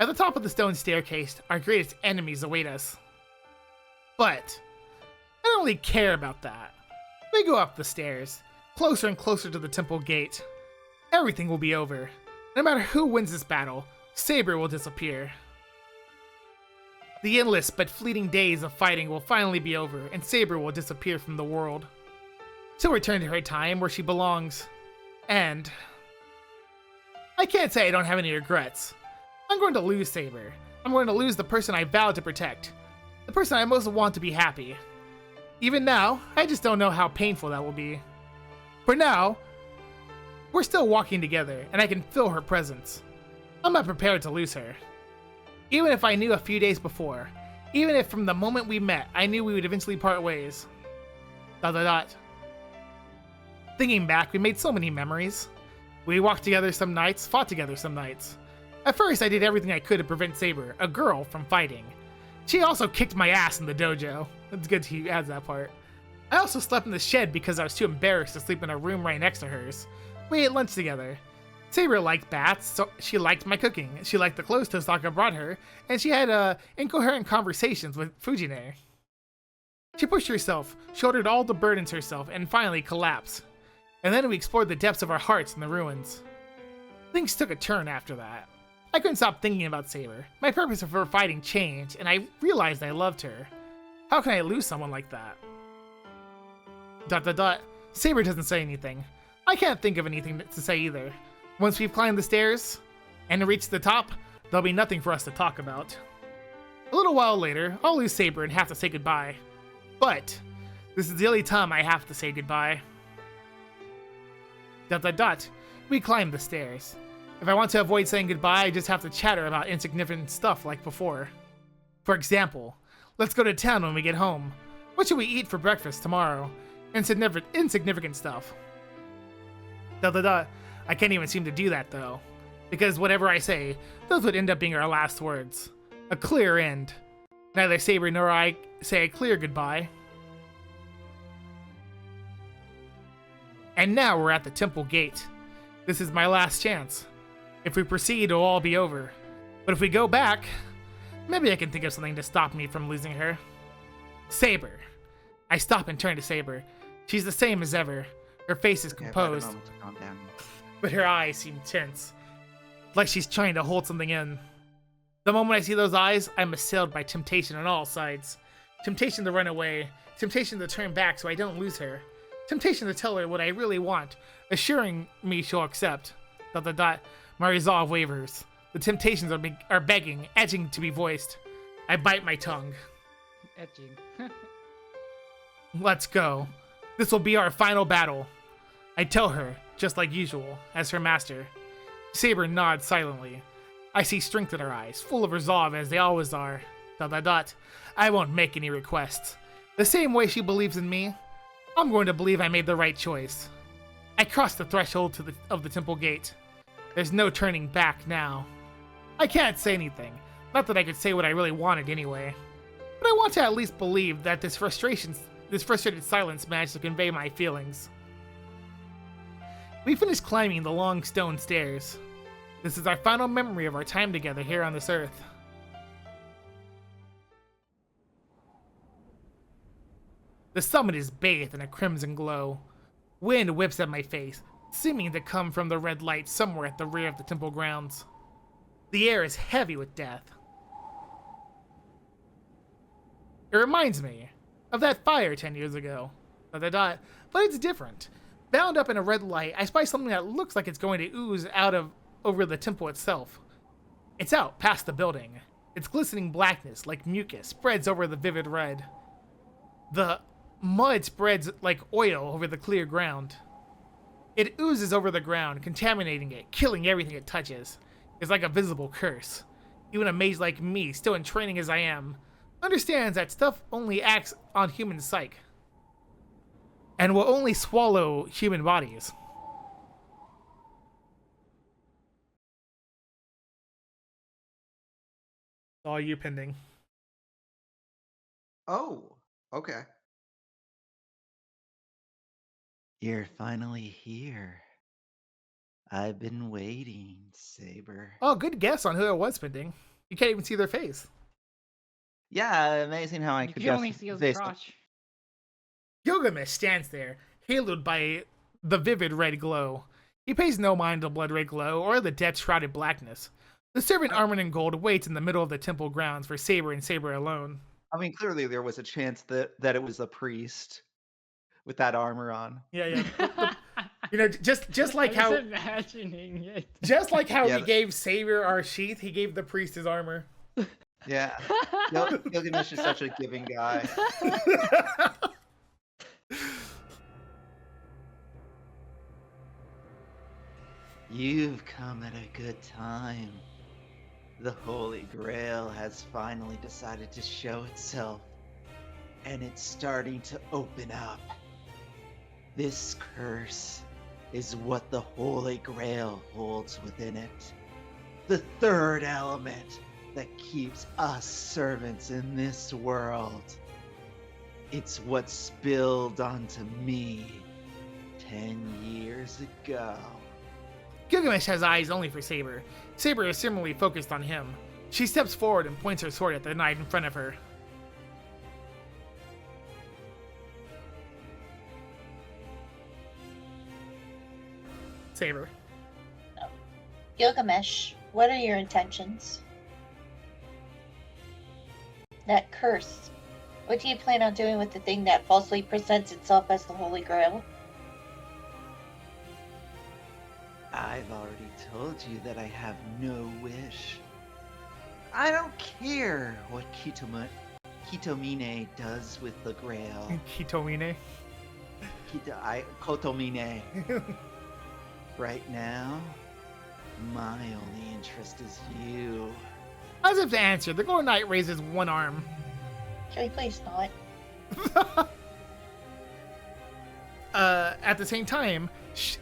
At the top of the stone staircase, our greatest enemies await us. But I don't really care about that. We go up the stairs, closer and closer to the temple gate. Everything will be over. No matter who wins this battle, Saber will disappear. The endless but fleeting days of fighting will finally be over, and Saber will disappear from the world. She'll return to her time where she belongs. And I can't say I don't have any regrets. I'm going to lose Saber. I'm going to lose the person I vowed to protect. The person I most want to be happy. Even now, I just don't know how painful that will be. For now, we're still walking together, and I can feel her presence. I'm not prepared to lose her. Even if I knew a few days before, even if from the moment we met, I knew we would eventually part ways. ... Thinking back, we made so many memories. We walked together some nights, fought together some nights. At first, I did everything I could to prevent Saber, a girl, from fighting. She also kicked my ass in the dojo. It's good he adds that part. I also slept in the shed because I was too embarrassed to sleep in a room right next to hers. We ate lunch together. Saber liked baths, so she liked my cooking. She liked the clothes Tosaka brought her, and she had incoherent conversations with Fujine. She pushed herself, shouldered all the burdens herself, and finally collapsed. And then we explored the depths of our hearts in the ruins. Things took a turn after that. I couldn't stop thinking about Saber. My purpose of her fighting changed, and I realized I loved her. How can I lose someone like that? ... Saber doesn't say anything. I can't think of anything to say either. Once we've climbed the stairs and reached the top, there'll be nothing for us to talk about. A little while later, I'll lose Saber and have to say goodbye. But this is the only time I have to say goodbye. ... We climb the stairs. If I want to avoid saying goodbye, I just have to chatter about insignificant stuff like before. For example, let's go to town when we get home. What should we eat for breakfast tomorrow? Insignificant stuff. ... I can't even seem to do that though. Because whatever I say, those would end up being our last words. A clear end. Neither Saber nor I say a clear goodbye. And now we're at the temple gate. This is my last chance. If we proceed, it'll all be over. But if we go back, maybe I can think of something to stop me from losing her. Saber. I stop and turn to Saber. She's the same as ever. Her face is composed, Calm down. but her eyes seem tense, like she's trying to hold something in. The moment I see those eyes, I'm assailed by temptation on all sides. Temptation to run away, temptation to turn back so I don't lose her, temptation to tell her what I really want, assuring me she'll accept. ... My resolve wavers. The temptations are begging, edging to be voiced. I bite my tongue. Etching. Let's go. This will be our final battle. I tell her, just like usual, as her master. Saber nods silently. I see strength in her eyes, full of resolve as they always are. ... I won't make any requests. The same way she believes in me, I'm going to believe I made the right choice. I cross the threshold of the temple gate. There's no turning back now. I can't say anything. Not that I could say what I really wanted anyway. But I want to at least believe that this frustrated silence managed to convey my feelings. We finished climbing the long stone stairs. This is our final memory of our time together here on this earth. The summit is bathed in a crimson glow. Wind whips at my face, seeming to come from the red light somewhere at the rear of the temple grounds. The air is heavy with death. It reminds me of that fire 10 years ago. But it's different. Bound up in a red light, I spy something that looks like it's going to ooze over the temple itself. It's out past the building. Its glistening blackness, like mucus, spreads over the vivid red. The mud spreads like oil over the clear ground. It oozes over the ground, contaminating it, killing everything it touches. It's like a visible curse. Even a mage like me, still in training as I am, understands that stuff only acts on human psyche and will only swallow human bodies. All you pending. Oh, okay. You're finally here. I've been waiting, Saber. Oh, good guess on who it was pending. You can't even see their face. Yeah, amazing how I You could can guess only see his based on- crotch. Gilgamesh stands there, haloed by the vivid red glow. He pays no mind to the blood red glow or the death-shrouded blackness. The servant armored in gold waits in the middle of the temple grounds for Saber and Saber alone. I mean, clearly there was a chance that it was a priest with that armor on. Yeah. You know, just like I'm how just imagining it. just like how Yeah, he gave Saber our sheath, he gave the priest his armor. Yeah. Gilgamesh is such a giving guy. You've come at a good time. The Holy Grail has finally decided to show itself, and it's starting to open up. This curse is what the Holy Grail holds within it. The third element that keeps us servants in this world. It's what spilled onto me 10 years ago. Gilgamesh has eyes only for Saber. Saber is similarly focused on him. She steps forward and points her sword at the knight in front of her. Saber. Gilgamesh, what are your intentions? That curse. What do you plan on doing with the thing that falsely presents itself as the Holy Grail? I've already told you that I have no wish. I don't care what Kitomine does with the Grail. Kitomine. Kotomine. Right now, my only interest is you. As if to answer, the Golden Knight raises one arm. Can we please not? At the same time,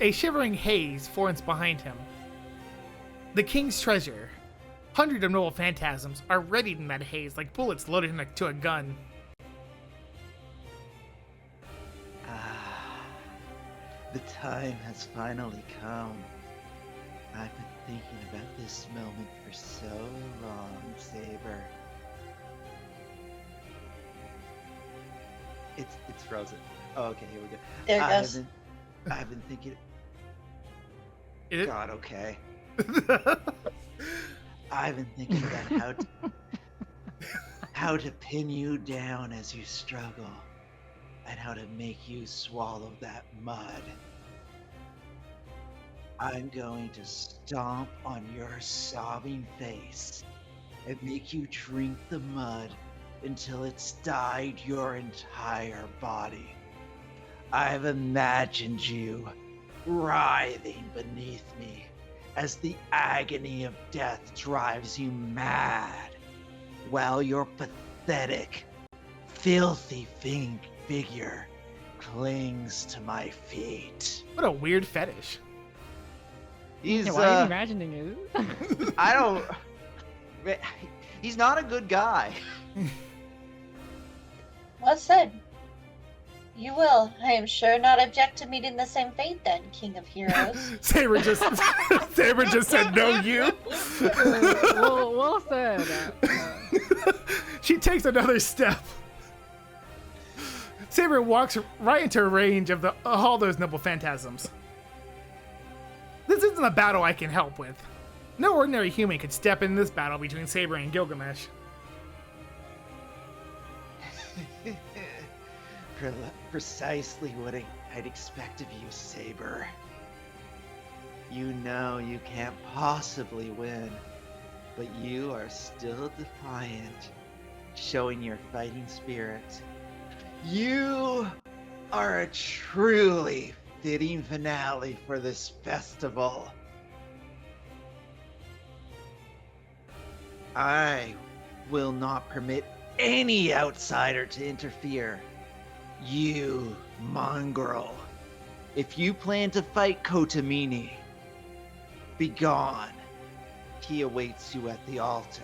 a shivering haze forms behind him. The king's treasure, Hundreds of noble phantasms are readied in that haze like bullets loaded into a gun. The time has finally come. I've been thinking about this moment for so long, Saber. It's frozen. Oh, okay, here we go. There it goes. I've been thinking. It- God, okay. I've been thinking about how to pin you down as you struggle, and how to make you swallow that mud. I'm going to stomp on your sobbing face and make you drink the mud until it's dyed your entire body. I've imagined you writhing beneath me as the agony of death drives you mad, while your pathetic, filthy figure clings to my feet. What a weird fetish. He's Yeah, why are you imagining it? I don't. He's not a good guy. Well said. You will, I am sure, not object to meeting the same fate then, King of Heroes. Saber just said no you. well said. She takes another step. Saber walks right into range of all those noble phantasms. This isn't a battle I can help with. No ordinary human could step in this battle between Saber and Gilgamesh. Precisely what I'd expect of you, Saber. You know you can't possibly win, but you are still defiant, showing your fighting spirit. You are a truly fitting finale for this festival. I will not permit any outsider to interfere. You, mongrel, if you plan to fight Kotamini, be gone. He awaits you at the altar.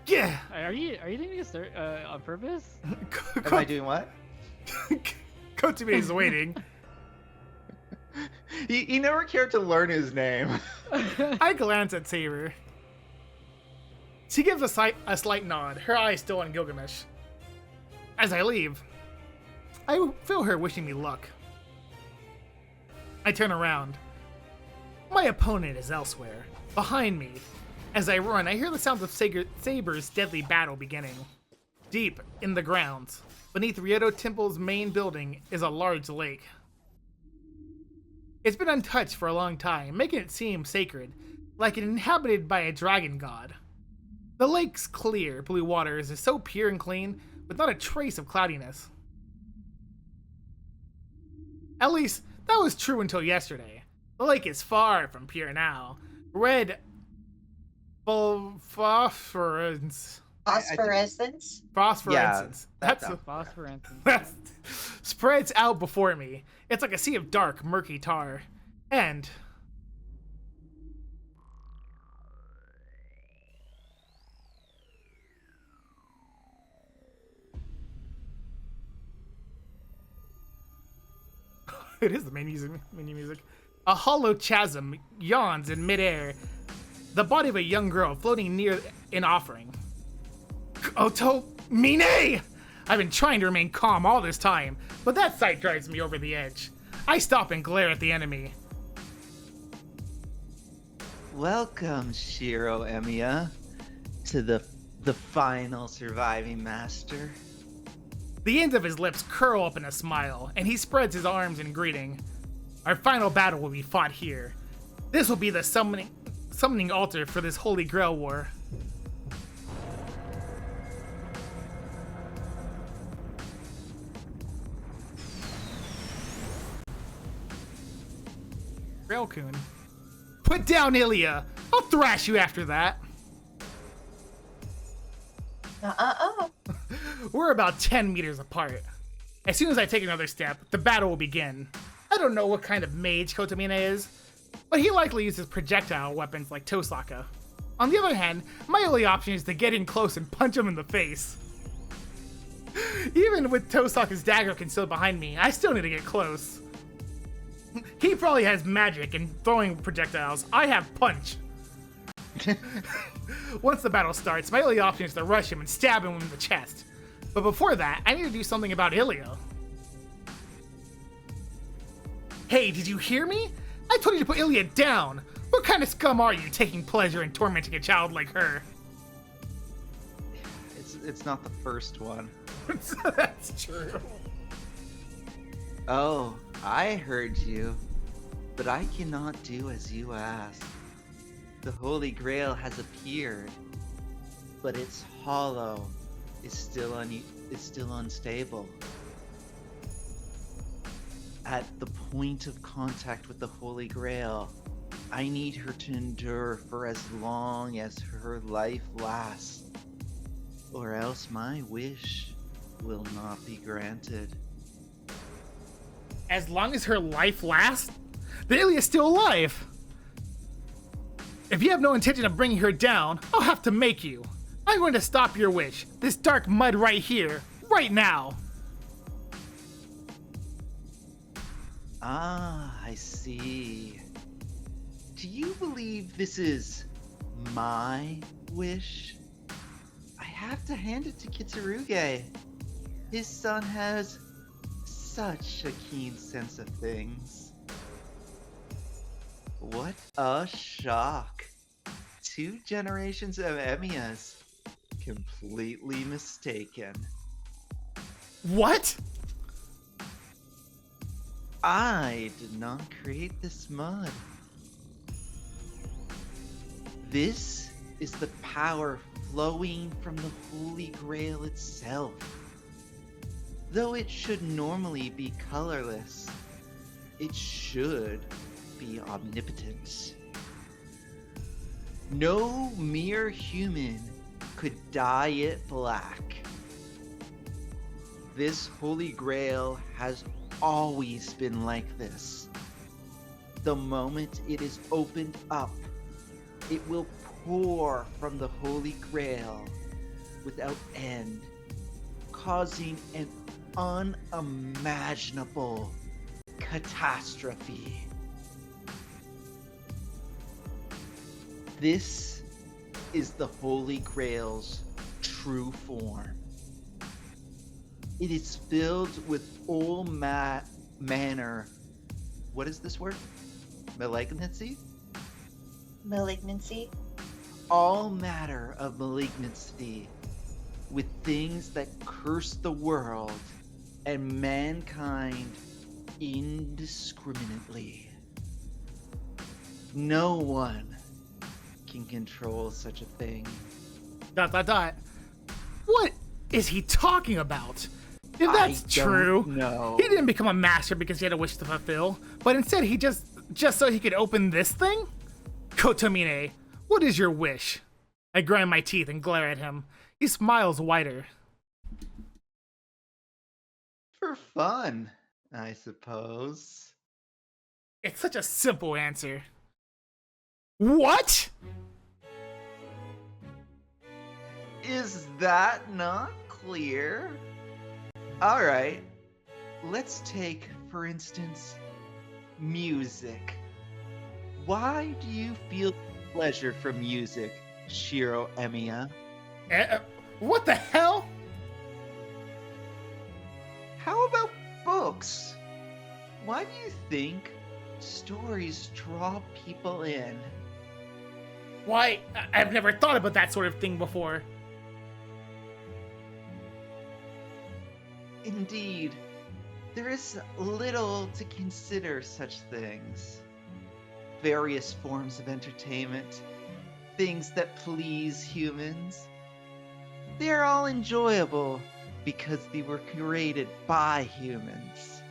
Yeah! Are you thinking this on purpose? Am I doing what? Kotumi is waiting. He never cared to learn his name. I glance at Saber. She gives a slight nod, her eyes still on Gilgamesh. As I leave, I feel her wishing me luck. I turn around. My opponent is elsewhere, behind me. As I run, I hear the sounds of Saber's deadly battle beginning. Deep in the grounds, beneath Ryoto Temple's main building, is a large lake. It's been untouched for a long time, making it seem sacred, like it inhabited by a dragon god. The lake's clear, blue waters is so pure and clean, with not a trace of cloudiness. At least, that was true until yesterday. The lake is far from pure now. Red phosphorescence. Phosphorescence? Phosphorescence. that's Phosphorescence. That spreads out before me. It's like a sea of dark, murky tar. And it is the main music. A hollow chasm yawns in midair. The body of a young girl floating near an offering. Oto Mine! I've been trying to remain calm all this time, but that sight drives me over the edge. I stop and glare at the enemy. Welcome, Shiro Emiya, to the final surviving master. The ends of his lips curl up in a smile, and he spreads his arms in greeting. Our final battle will be fought here. This will be the summoning altar for this Holy Grail War. Railcoon. Put down Ilya! I'll thrash you after that! We're about 10 meters apart. As soon as I take another step, the battle will begin. I don't know what kind of mage Kotomina is, but he likely uses projectile weapons like Tosaka. On the other hand, my only option is to get in close and punch him in the face. Even with Tosaki's dagger concealed behind me, I still need to get close. He probably has magic and throwing projectiles. I have punch. Once the battle starts, my only option is to rush him and stab him in the chest. But before that, I need to do something about Ilya. Hey, did you hear me? I told you to put Ilya down. What kind of scum are you, taking pleasure in tormenting a child like her? It's not the first one. That's true. Oh, I heard you, but I cannot do as you ask. The Holy Grail has appeared, but its hollow is still unstable. At the point of contact with the Holy Grail, I need her to endure for as long as her life lasts, or else my wish will not be granted. As long as her life lasts? The Ilya's still alive! If you have no intention of bringing her down, I'll have to make you. I'm going to stop your wish. This dark mud right here, right now. Ah, I see. Do you believe this is my wish? I have to hand it to Kitsuruge. His son has such a keen sense of things. What a shock. 2 generations of Emiyas. Completely mistaken. What? I did not create this mud. This is the power flowing from the Holy Grail itself. Though it should normally be colorless, it should be omnipotent. No mere human could dye it black. This Holy Grail has always been like this. The moment it is opened up, it will pour from the Holy Grail without end, causing an unimaginable catastrophe. This is the Holy Grail's true form. It is filled with all manner. What is this word? Malignancy? Malignancy. All matter of malignancy, with things that curse the world and mankind indiscriminately. No one can control such a thing. ... What is he talking about? If that's true, no. he didn't become a master because he had a wish to fulfill, but instead he just so he could open this thing? Kotomine, what is your wish? I grind my teeth and glare at him. He smiles wider. For fun, I suppose. It's such a simple answer. What? Is that not clear? Alright, let's take, for instance, music. Why do you feel pleasure from music, Shiro Emiya? What the hell? How about books? Why do you think stories draw people in? Why, I've never thought about that sort of thing before. Indeed, there is little to consider such things. Various forms of entertainment, things that please humans. They are all enjoyable because they were created by humans.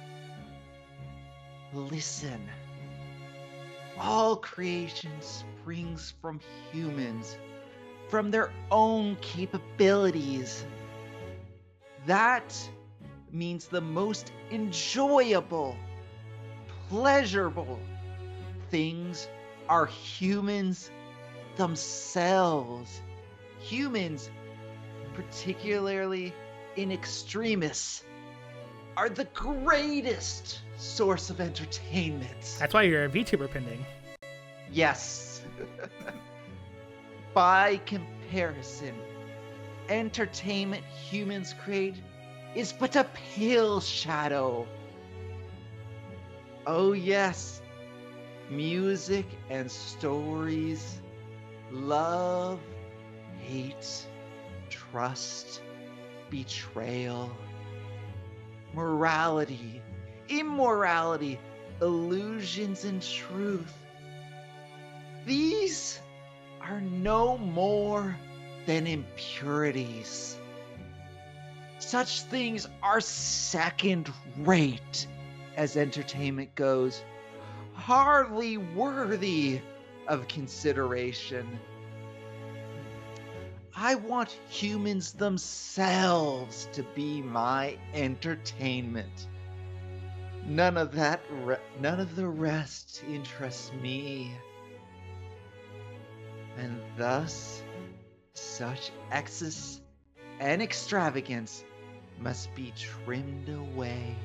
Listen, all creation springs from humans, from their own capabilities. That means the most enjoyable, pleasurable things are humans themselves. Humans, particularly in extremis, are the greatest source of entertainment. That's why you're a VTuber pending. Yes. By comparison, entertainment humans create is but a pale shadow. Oh yes, music and stories, love, hate, trust, betrayal, morality, immorality, illusions, and truth. These are no more than impurities. Such things are second rate as entertainment goes, hardly worthy of consideration. I want humans themselves to be my entertainment. None of the rest interests me. And thus, such excess and extravagance must be trimmed away.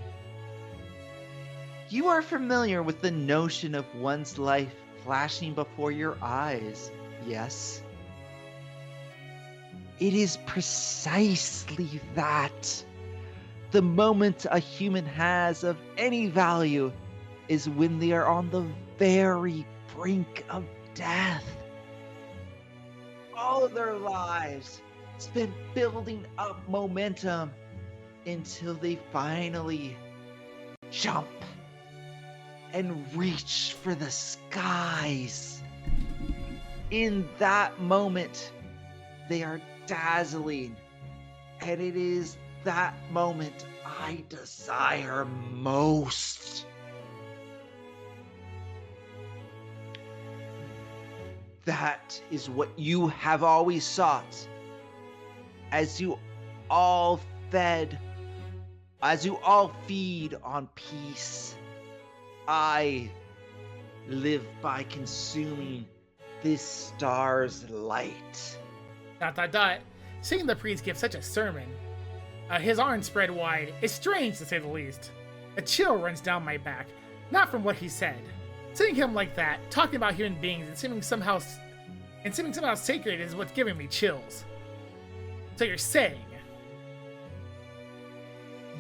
You are familiar with the notion of one's life flashing before your eyes, yes? It is precisely that. The moment a human has of any value is when they are on the very brink of death. All of their lives spent building up momentum until they finally jump and reach for the skies. In that moment, they are dazzling, and it is that moment I desire most. That is what you have always sought, as you all feed on peace. I live by consuming this star's light. ... Seeing the priest give such a sermon, his arms spread wide, is strange to say the least. A chill runs down my back, not from what he said. Seeing him like that, talking about human beings and seeming somehow sacred is what's giving me chills. So you're saying?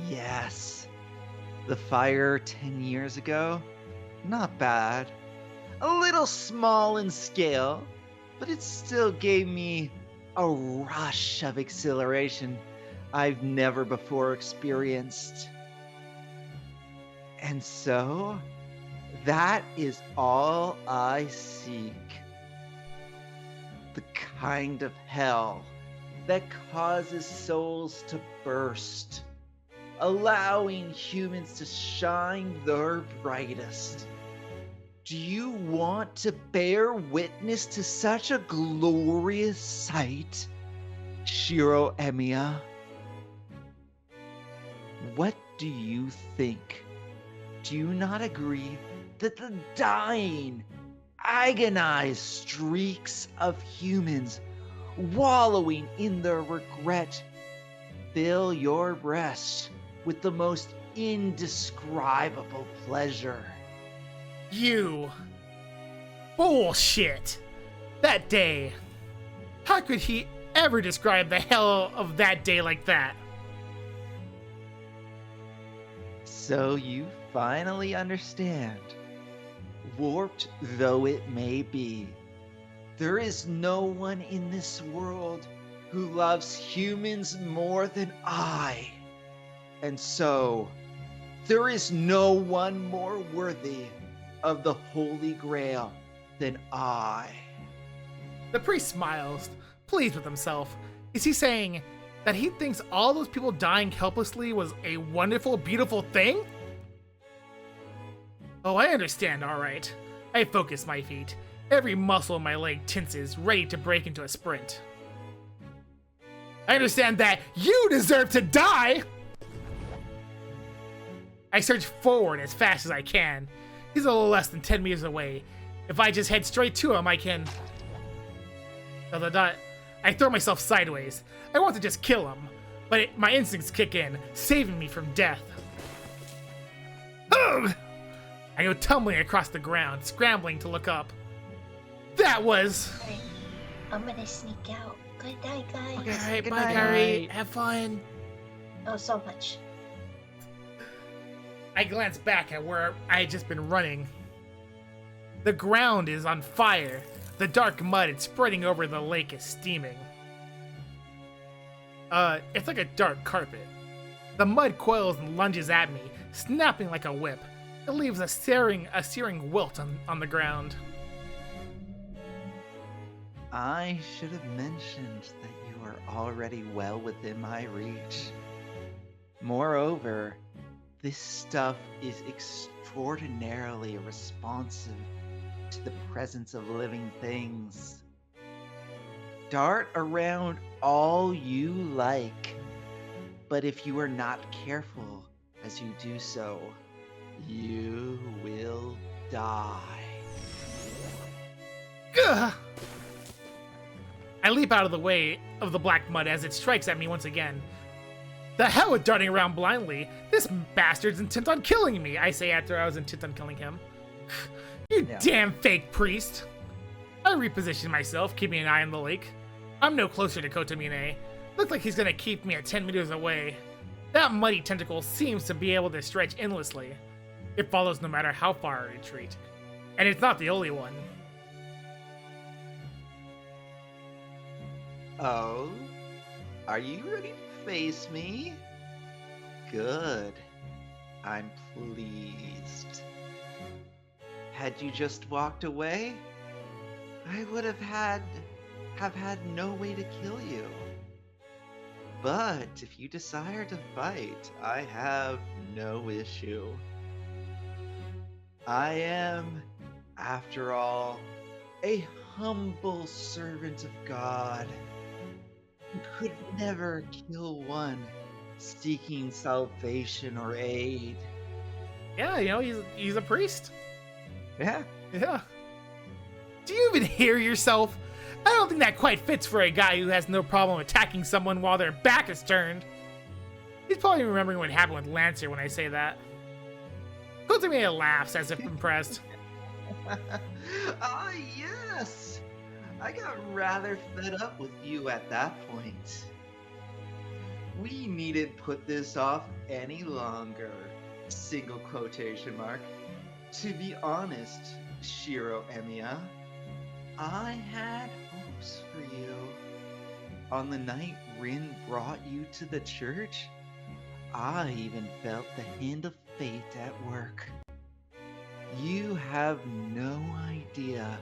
Yes. The fire 10 years ago? Not bad. A little small in scale, but it still gave me a rush of exhilaration I've never before experienced. And so, that is all I seek. The kind of hell that causes souls to burst, allowing humans to shine their brightest. Do you want to bear witness to such a glorious sight, Shiro Emiya? What do you think? Do you not agree that the dying, agonized streaks of humans wallowing in their regret fill your breast with the most indescribable pleasure? You... Bullshit! That day... How could he ever describe the hell of that day like that? So you finally understand. Warped though it may be, there is no one in this world who loves humans more than I. And so, there is no one more worthy of the Holy Grail than I. The priest smiles, pleased with himself. Is he saying that he thinks all those people dying helplessly was a wonderful, beautiful thing? Oh, I understand, alright. I focus my feet. Every muscle in my leg tenses, ready to break into a sprint. I understand that you deserve to die! I surge forward as fast as I can. He's a little less than 10 meters away. If I just head straight to him, I can... Dot, dot, dot. I throw myself sideways. I want to just kill him, but my instincts kick in, saving me from death. Ugh! I go tumbling across the ground, scrambling to look up. That was... Alright, I'm gonna sneak out. Good night, guys. Okay. Alright, Good bye, night. Kyrie. Have fun. Oh, so much. I glance back at where I had just been running. The ground is on fire. The dark mud spreading over the lake is steaming. It's like a dark carpet. The mud coils and lunges at me, snapping like a whip. It leaves a searing wilt on the ground. I should have mentioned that you are already well within my reach. Moreover, this stuff is extraordinarily responsive to the presence of living things. Dart around all you like, but if you are not careful as you do so, you will die. Gah! I leap out of the way of the black mud as it strikes at me once again. The hell with darting around blindly? This bastard's intent on killing me, I say after I was intent on killing him. You damn fake priest! I reposition myself, keeping an eye on the lake. I'm no closer to Kotomine. Looks like he's gonna keep me at 10 meters away. That muddy tentacle seems to be able to stretch endlessly. It follows no matter how far I retreat. And it's not the only one. Oh? Are you ready to face me? Good. I'm pleased. Had you just walked away, I would have had no way to kill you. But if you desire to fight, I have no issue. I am, after all, a humble servant of God who could never kill one seeking salvation or aid. Yeah, you know, he's a priest. Yeah. Yeah. Do you even hear yourself? I don't think that quite fits for a guy who has no problem attacking someone while their back is turned. He's probably remembering what happened with Lancer when I say that. Kotomia laughs as if impressed. Ah, yes! I got rather fed up with you at that point. We needn't put this off any longer. Single quotation mark. To be honest, Shiro Emiya, I had hopes for you. On the night Rin brought you to the church, I even felt the hand of fate at work. You have no idea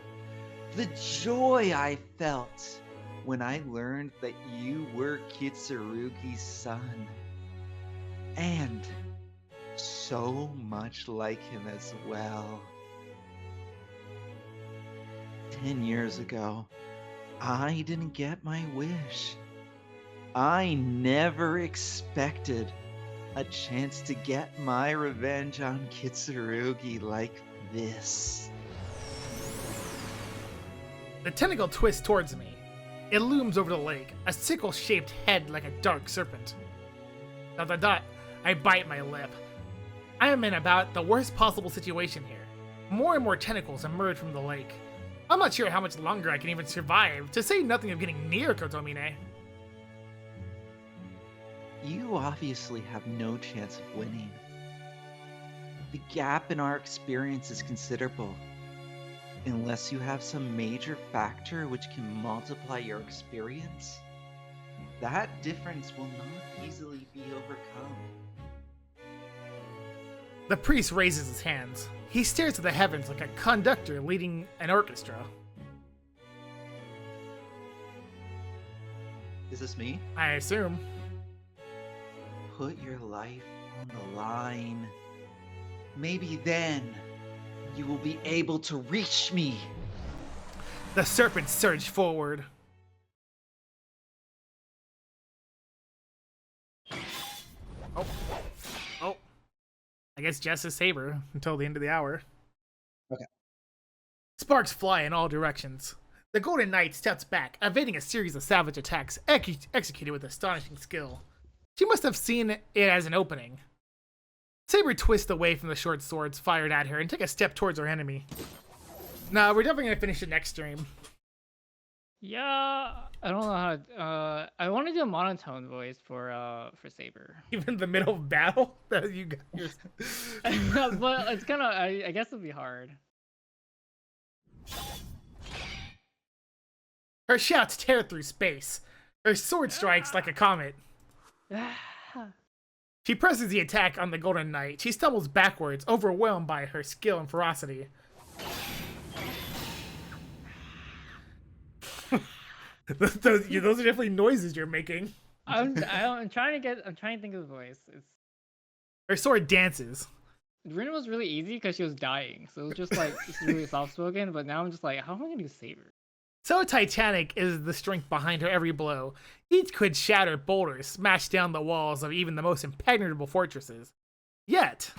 the joy I felt when I learned that you were Kitsurugi's son. And so much like him as well. 10 years ago, I didn't get my wish. I never expected a chance to get my revenge on Kitsurugi like this. The tentacle twists towards me. It looms over the lake, a sickle-shaped head like a dark serpent. Dot dot dot. I bite my lip. I am in about the worst possible situation here. More and more tentacles emerge from the lake. I'm not sure how much longer I can even survive, to say nothing of getting near Kotomine. You obviously have no chance of winning. The gap in our experience is considerable. Unless you have some major factor which can multiply your experience, that difference will not easily be overcome. The priest raises his hands. He stares to the heavens like a conductor leading an orchestra. Is this me? I assume. Put your life on the line. Maybe then you will be able to reach me. The serpent surged forward. Oh. Oh. I guess Jess is saber until the end of the hour. Okay. Sparks fly in all directions. The Golden Knight steps back, evading a series of savage attacks executed with astonishing skill. She must have seen it as an opening. Saber twists away from the short swords fired at her and take a step towards her enemy. Nah, we're definitely gonna finish it next stream. Yeah, I don't know how to, I want to do a monotone voice for Saber. Even in the middle of battle? But it's kind of, I guess it'll be hard. Her shouts tear through space. Her sword strikes like a comet. She presses the attack on the Golden Knight. She stumbles backwards, overwhelmed by her skill and ferocity. those are definitely noises you're making. I'm trying to think of the voice. Her sword dances. Rin was really easy because she was dying, so it was just like it's really soft spoken. But now I'm just like, how am I gonna do Saber? So titanic is the strength behind her every blow. Each could shatter boulders, smash down the walls of even the most impregnable fortresses. Yet,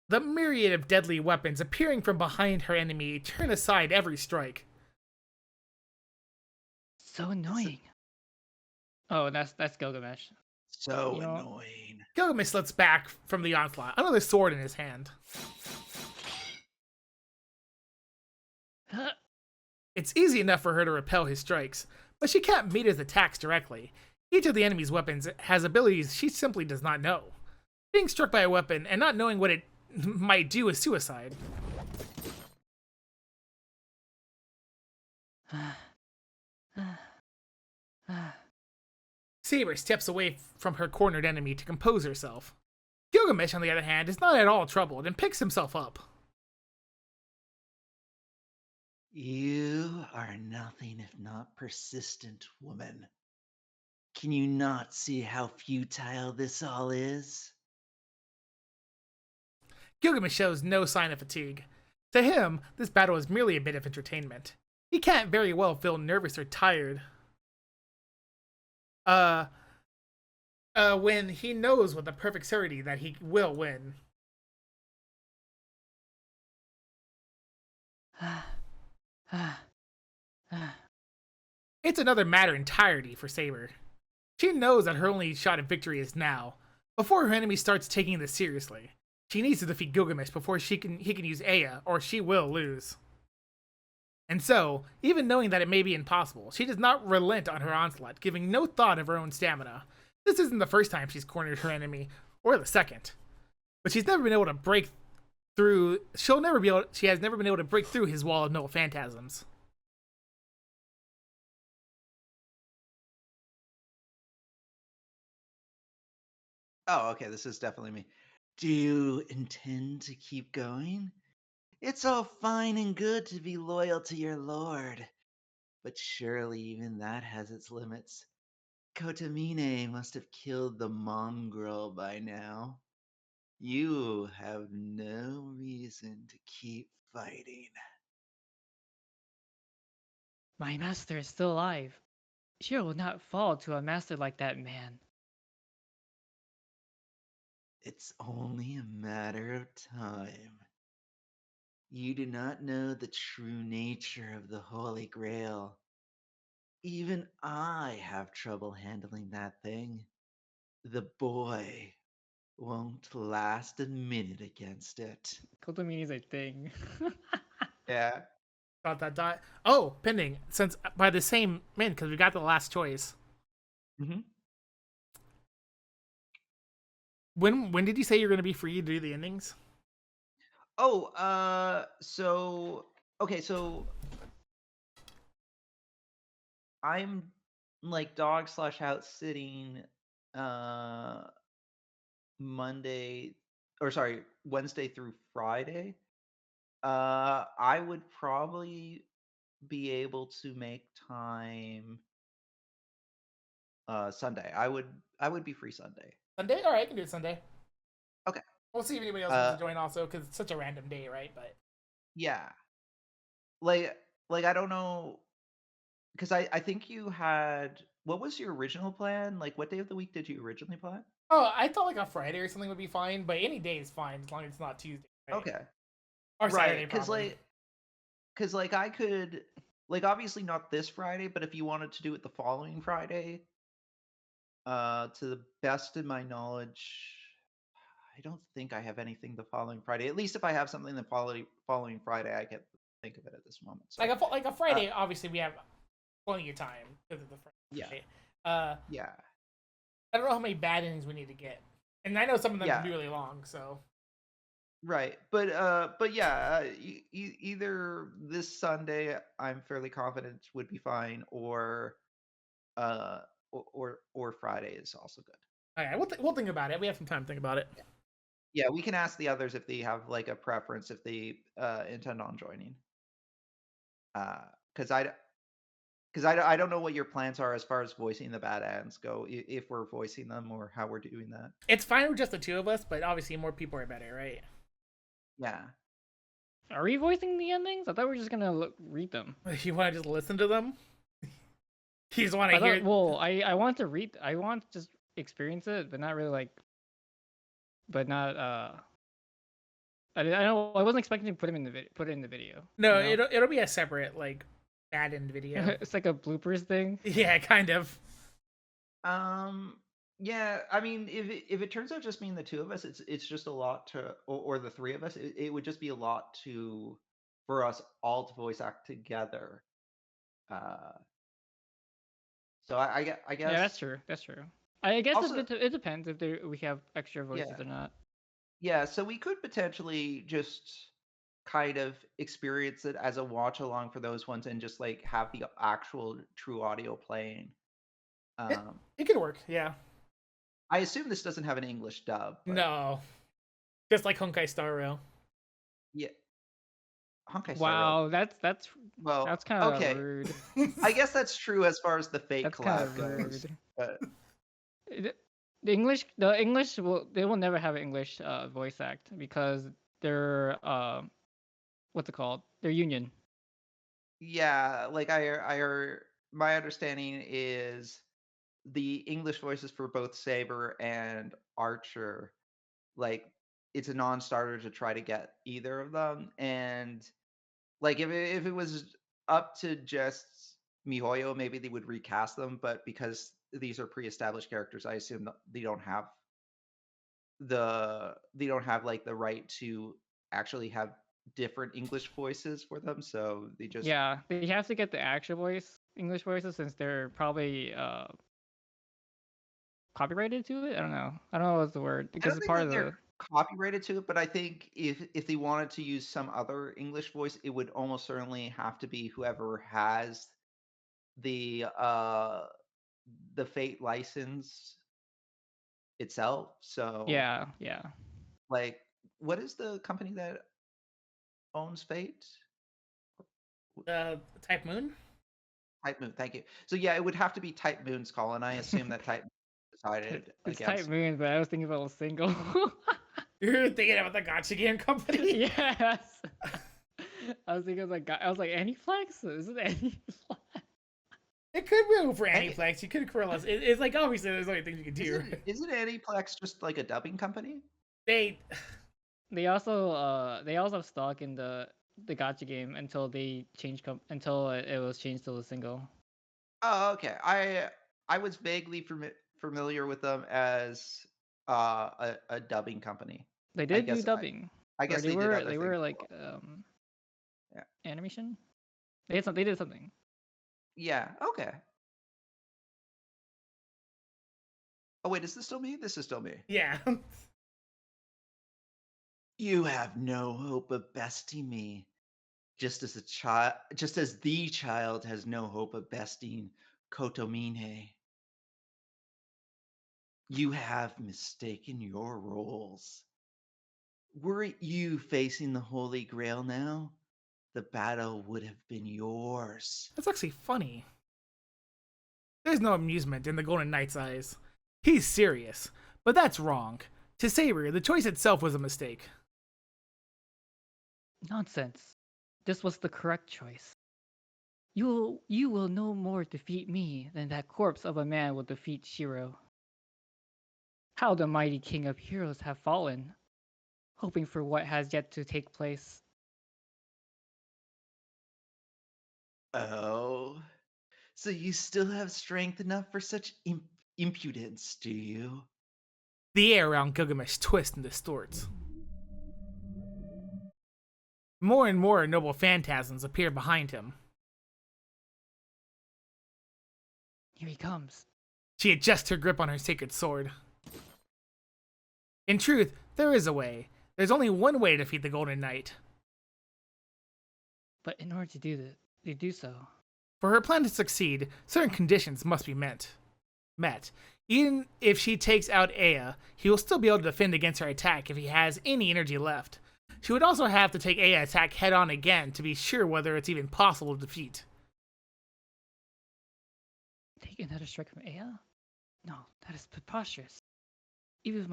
the myriad of deadly weapons appearing from behind her enemy turn aside every strike. So annoying. Oh, that's Gilgamesh. So You know- annoying. Gilgamesh slips back from the onslaught, another sword in his hand. It's easy enough for her to repel his strikes, but she can't meet his attacks directly. Each of the enemy's weapons has abilities she simply does not know. Being struck by a weapon and not knowing what it might do is suicide. Saber steps away from her cornered enemy to compose herself. Gilgamesh, on the other hand, is not at all troubled and picks himself up. You are nothing if not persistent, woman. Can you not see how futile this all is? Gilgamesh shows no sign of fatigue. To him, this battle is merely a bit of entertainment. He can't very well feel nervous or tired. When he knows with a perfect certainty that he will win. It's another matter entirely for Saber. She knows that her only shot at victory is now, before her enemy starts taking this seriously. She needs to defeat Gilgamesh before he can use Aya, or she will lose. And so, even knowing that it may be impossible, she does not relent on her onslaught, giving no thought of her own stamina. This isn't the first time she's cornered her enemy, or the second. But she's never been able to break through. She has never been able to break through his wall of null phantasms. Oh, okay, this is definitely me. Do you intend to keep going? It's all fine and good to be loyal to your lord, but surely even that has its limits. Kotamine must have killed the mongrel by now. You have no reason to keep fighting. My master is still alive. Shiro will not fall to a master like that man. It's only a matter of time. You do not know the true nature of the Holy Grail. Even I have trouble handling that thing. The boy won't last a minute against it. Kotomini is a thing. Yeah. Got that dot. Oh, pending. Since by the same min, because we got the last choice. Mm-hmm. When did you say you're going to be free to do the endings? Oh, so okay, so I'm like dog/house sitting Wednesday through Friday. I would probably be able to make time Sunday. I would be free Sunday. Sunday? All right, I can do it Sunday. Okay. We'll see if anybody else wants to join also, because it's such a random day, right? But Yeah. Like I don't know, because I think you had, what was your original plan? Like, what day of the week did you originally plan? oh, I thought like a Friday or something would be fine, but any day is fine as long as it's not Tuesday. Right? Okay. Or Saturday, Right, because probably. like I could, like, obviously not this Friday, but if you wanted to do it the following Friday, to the best of my knowledge, I don't think I have anything the following Friday. At least if I have something the following Friday, I can't think of it at this moment. So, Like a uh, Friday, obviously we have plenty of time because of the yeah, Friday. Uh, yeah, I don't know how many bad endings we need to get, and I know some of them can yeah. be really long. So Right, but yeah, either this Sunday I'm fairly confident would be fine, uh, or Friday is also good. okay, we'll think about it. We have some time to think about it. Yeah, we can ask the others if they have like a preference if they intend on joining. Because I don't know what your plans are as far as voicing the bad ends go, if we're voicing them or how we're doing that. It's fine with just the two of us, but obviously more people are better, right? Yeah. Are we voicing the endings? I thought we were just gonna read them. You want to just listen to them? You just want I to hear? thought, well, I want to read. I want to just experience it, but not really like. But not. I know. I wasn't expecting to put him in the put it in the video. No, you know? it'll be a separate like bad end video. It's like a bloopers thing. Yeah, kind of. Yeah, I mean, if it turns out just being the two of us, it's just a lot to, or the three of us, it would just be a lot to for us all to voice act together. Uh, so I Yeah, that's guess true. That's true. I guess also it depends if we have extra voices yeah or not. yeah. So we could potentially just kind of experience it as a watch along for those ones and just like have the actual true audio playing. It, Um, it could work. Yeah. I assume this doesn't have an English dub, but No, just like Honkai Star Rail. yeah, Honkai Star Rail. Wow, Well, that's kind of okay. rude. I guess that's true as far as the fake That's kind collab of goes. rude. But The English will never have an English voice act because they're what's it called? They're union. yeah, like I heard, my understanding is the English voices for both Saber and Archer, like it's a non-starter to try to get either of them. And like if it was up to just MiHoYo, maybe they would recast them. But because these are pre-established characters, I assume that they don't have like the right to actually have different English voices for them. So they just Yeah, they have to get the actual English voices since they're probably copyrighted to it. I don't know what's the word I because don't it's think part that of the. they're copyrighted to it, but I think if they wanted to use some other English voice, it would almost certainly have to be whoever has the uh the Fate license itself. So Yeah, yeah. like what is the company that owns Fate? Type Moon. Type Moon, thank you. So yeah, it would have to be Type Moon's call, and I assume that Type Moon decided It's Type against. Moon, but I was thinking about a single. You're thinking about the gotcha game company. Yes. I was thinking like Aniplex? Is it Aniplex? It could be for Any- Aniplex. You could correl us. It's like obviously there's only things you can do. Isn't Aniplex just like a dubbing company? They They also have stock in the gotcha game until they changed until it was changed to a single. Oh, okay. I was vaguely familiar with them as a dubbing company. They I did do guess dubbing. I Or guess they did other they things were as like well. Yeah. animation. They did something. Yeah. Okay. Oh wait, is this still me? This is still me. yeah. You have no hope of besting me, just as the child has no hope of besting Kotomine. You have mistaken your roles. Weren't you facing the Holy Grail now? The battle would have been yours. That's actually funny. There's no amusement in the Golden Knight's eyes. He's serious, but that's wrong. To Saber, the choice itself was a mistake. Nonsense. This was the correct choice. You will no more defeat me than that corpse of a man will defeat Shiro. How the mighty king of heroes have fallen, hoping for what has yet to take place. Oh, so you still have strength enough for such impudence, do you? The air around Gilgamesh twists and distorts. More and more noble phantasms appear behind him. Here he comes. She adjusts her grip on her sacred sword. In truth, there is a way. There's only one way to defeat the Golden Knight. But in order to do so. For her plan to succeed, certain conditions must be met. Even if she takes out Aya, he will still be able to defend against her attack if he has any energy left. She would also have to take Aya's attack head-on again to be sure whether it's even possible to defeat. Take another strike from Aya? No, that is preposterous. Even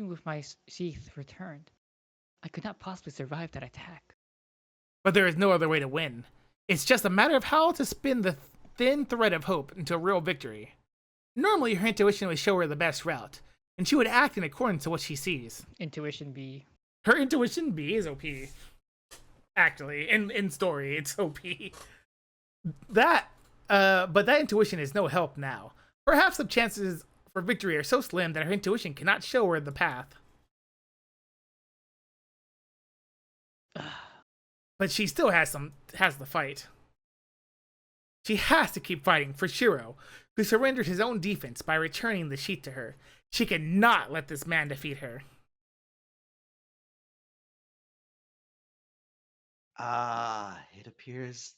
with my sheath returned, I could not possibly survive that attack. But there is no other way to win. It's just a matter of how to spin the thin thread of hope into real victory. Normally, her intuition would show her the best route, and she would act in accordance to what she sees. Intuition B. Her intuition B is OP. Actually, in story, it's OP. But that intuition is no help now. Perhaps the chances for victory are so slim that her intuition cannot show her the path. But she still has the fight. She has to keep fighting for Shiro, who surrendered his own defense by returning the sheath to her. She cannot let this man defeat her. It appears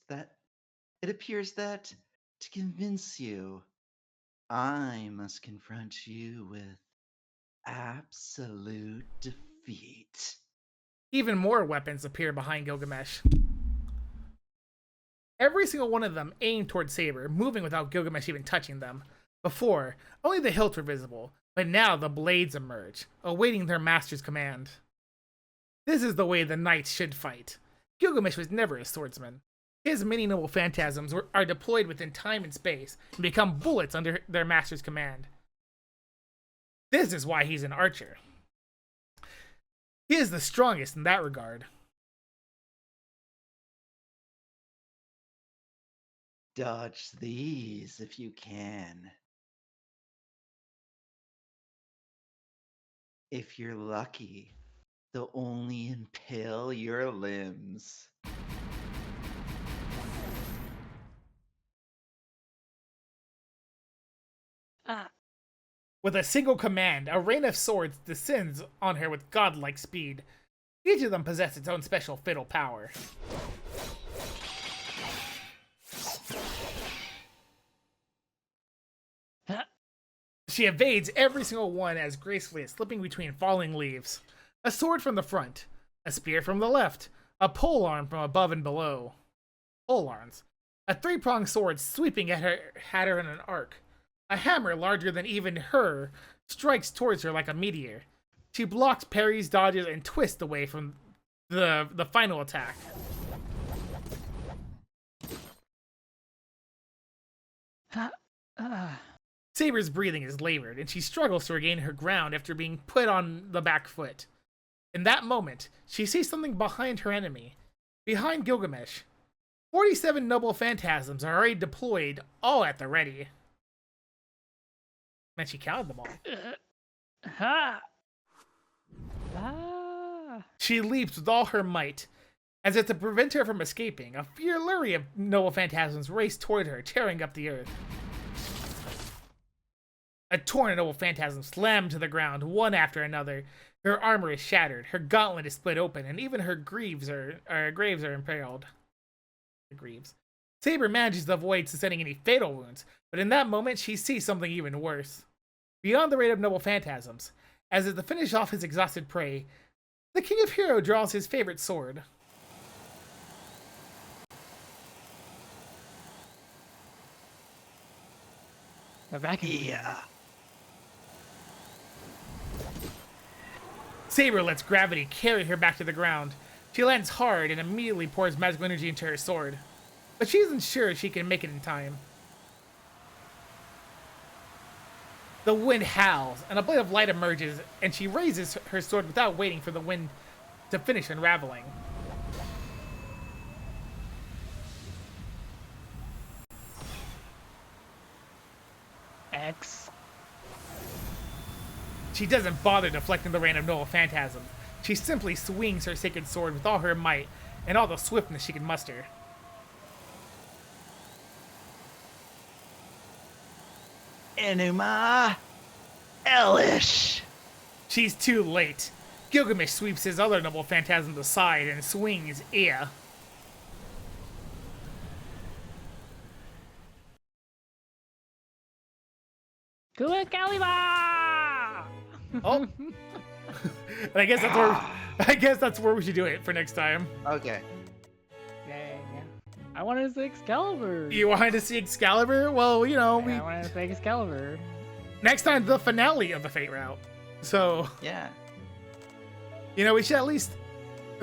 that to convince you, I must confront you with absolute defeat. Even more weapons appear behind Gilgamesh. Every single one of them aimed toward Saber, moving without Gilgamesh even touching them. Before, only the hilts were visible, but now the blades emerge, awaiting their master's command. This is the way the knights should fight. Gilgamesh was never a swordsman. His many noble phantasms are deployed within time and space and become bullets under their master's command. This is why he's an archer. He is the strongest in that regard. Dodge these if you can. If you're lucky, they'll only impale your limbs. With a single command, a rain of swords descends on her with godlike speed. Each of them possesses its own special fatal power. She evades every single one as gracefully as slipping between falling leaves. A sword from the front, a spear from the left, a polearm from above and below. Polearms. A three-pronged sword sweeping at her in an arc. A hammer larger than even her strikes towards her like a meteor. She blocks, parries, dodges, and twists away from the final attack. Saber's breathing is labored, and she struggles to regain her ground after being put on the back foot. In that moment, she sees something behind her enemy. Behind Gilgamesh, 47 noble phantasms are already deployed, all at the ready. Man, she counted them all. She leaps with all her might. As if to prevent her from escaping, a flurry of noble phantasms race toward her, tearing up the earth. A torn noble phantasm slammed to the ground, one after another. Her armor is shattered, her gauntlet is split open, and even her graves are impaled. The greaves. Saber manages to avoid sustaining any fatal wounds, but in that moment she sees something even worse. Beyond the rate of noble phantasms, as if to finish off his exhausted prey, the King of Hero draws his favorite sword. Yeah. Saber lets gravity carry her back to the ground. She lands hard and immediately pours magical energy into her sword. But she isn't sure she can make it in time. The wind howls, and a blade of light emerges, and she raises her sword without waiting for the wind to finish unraveling. X. She doesn't bother deflecting the random Noah phantasm. She simply swings her sacred sword with all her might and all the swiftness she can muster. Enuma Elish. She's too late. Gilgamesh sweeps his other noble phantasm aside and swings Ea. Kuakaliba! Oh. And I guess that's where we should do it for next time. Okay. Dang. I wanted to say Excalibur. You wanted to see Excalibur? Well, you know, I wanted to say Excalibur. next time the finale of the Fate route. So, Yeah. you know, we should at least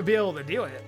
be able to do it.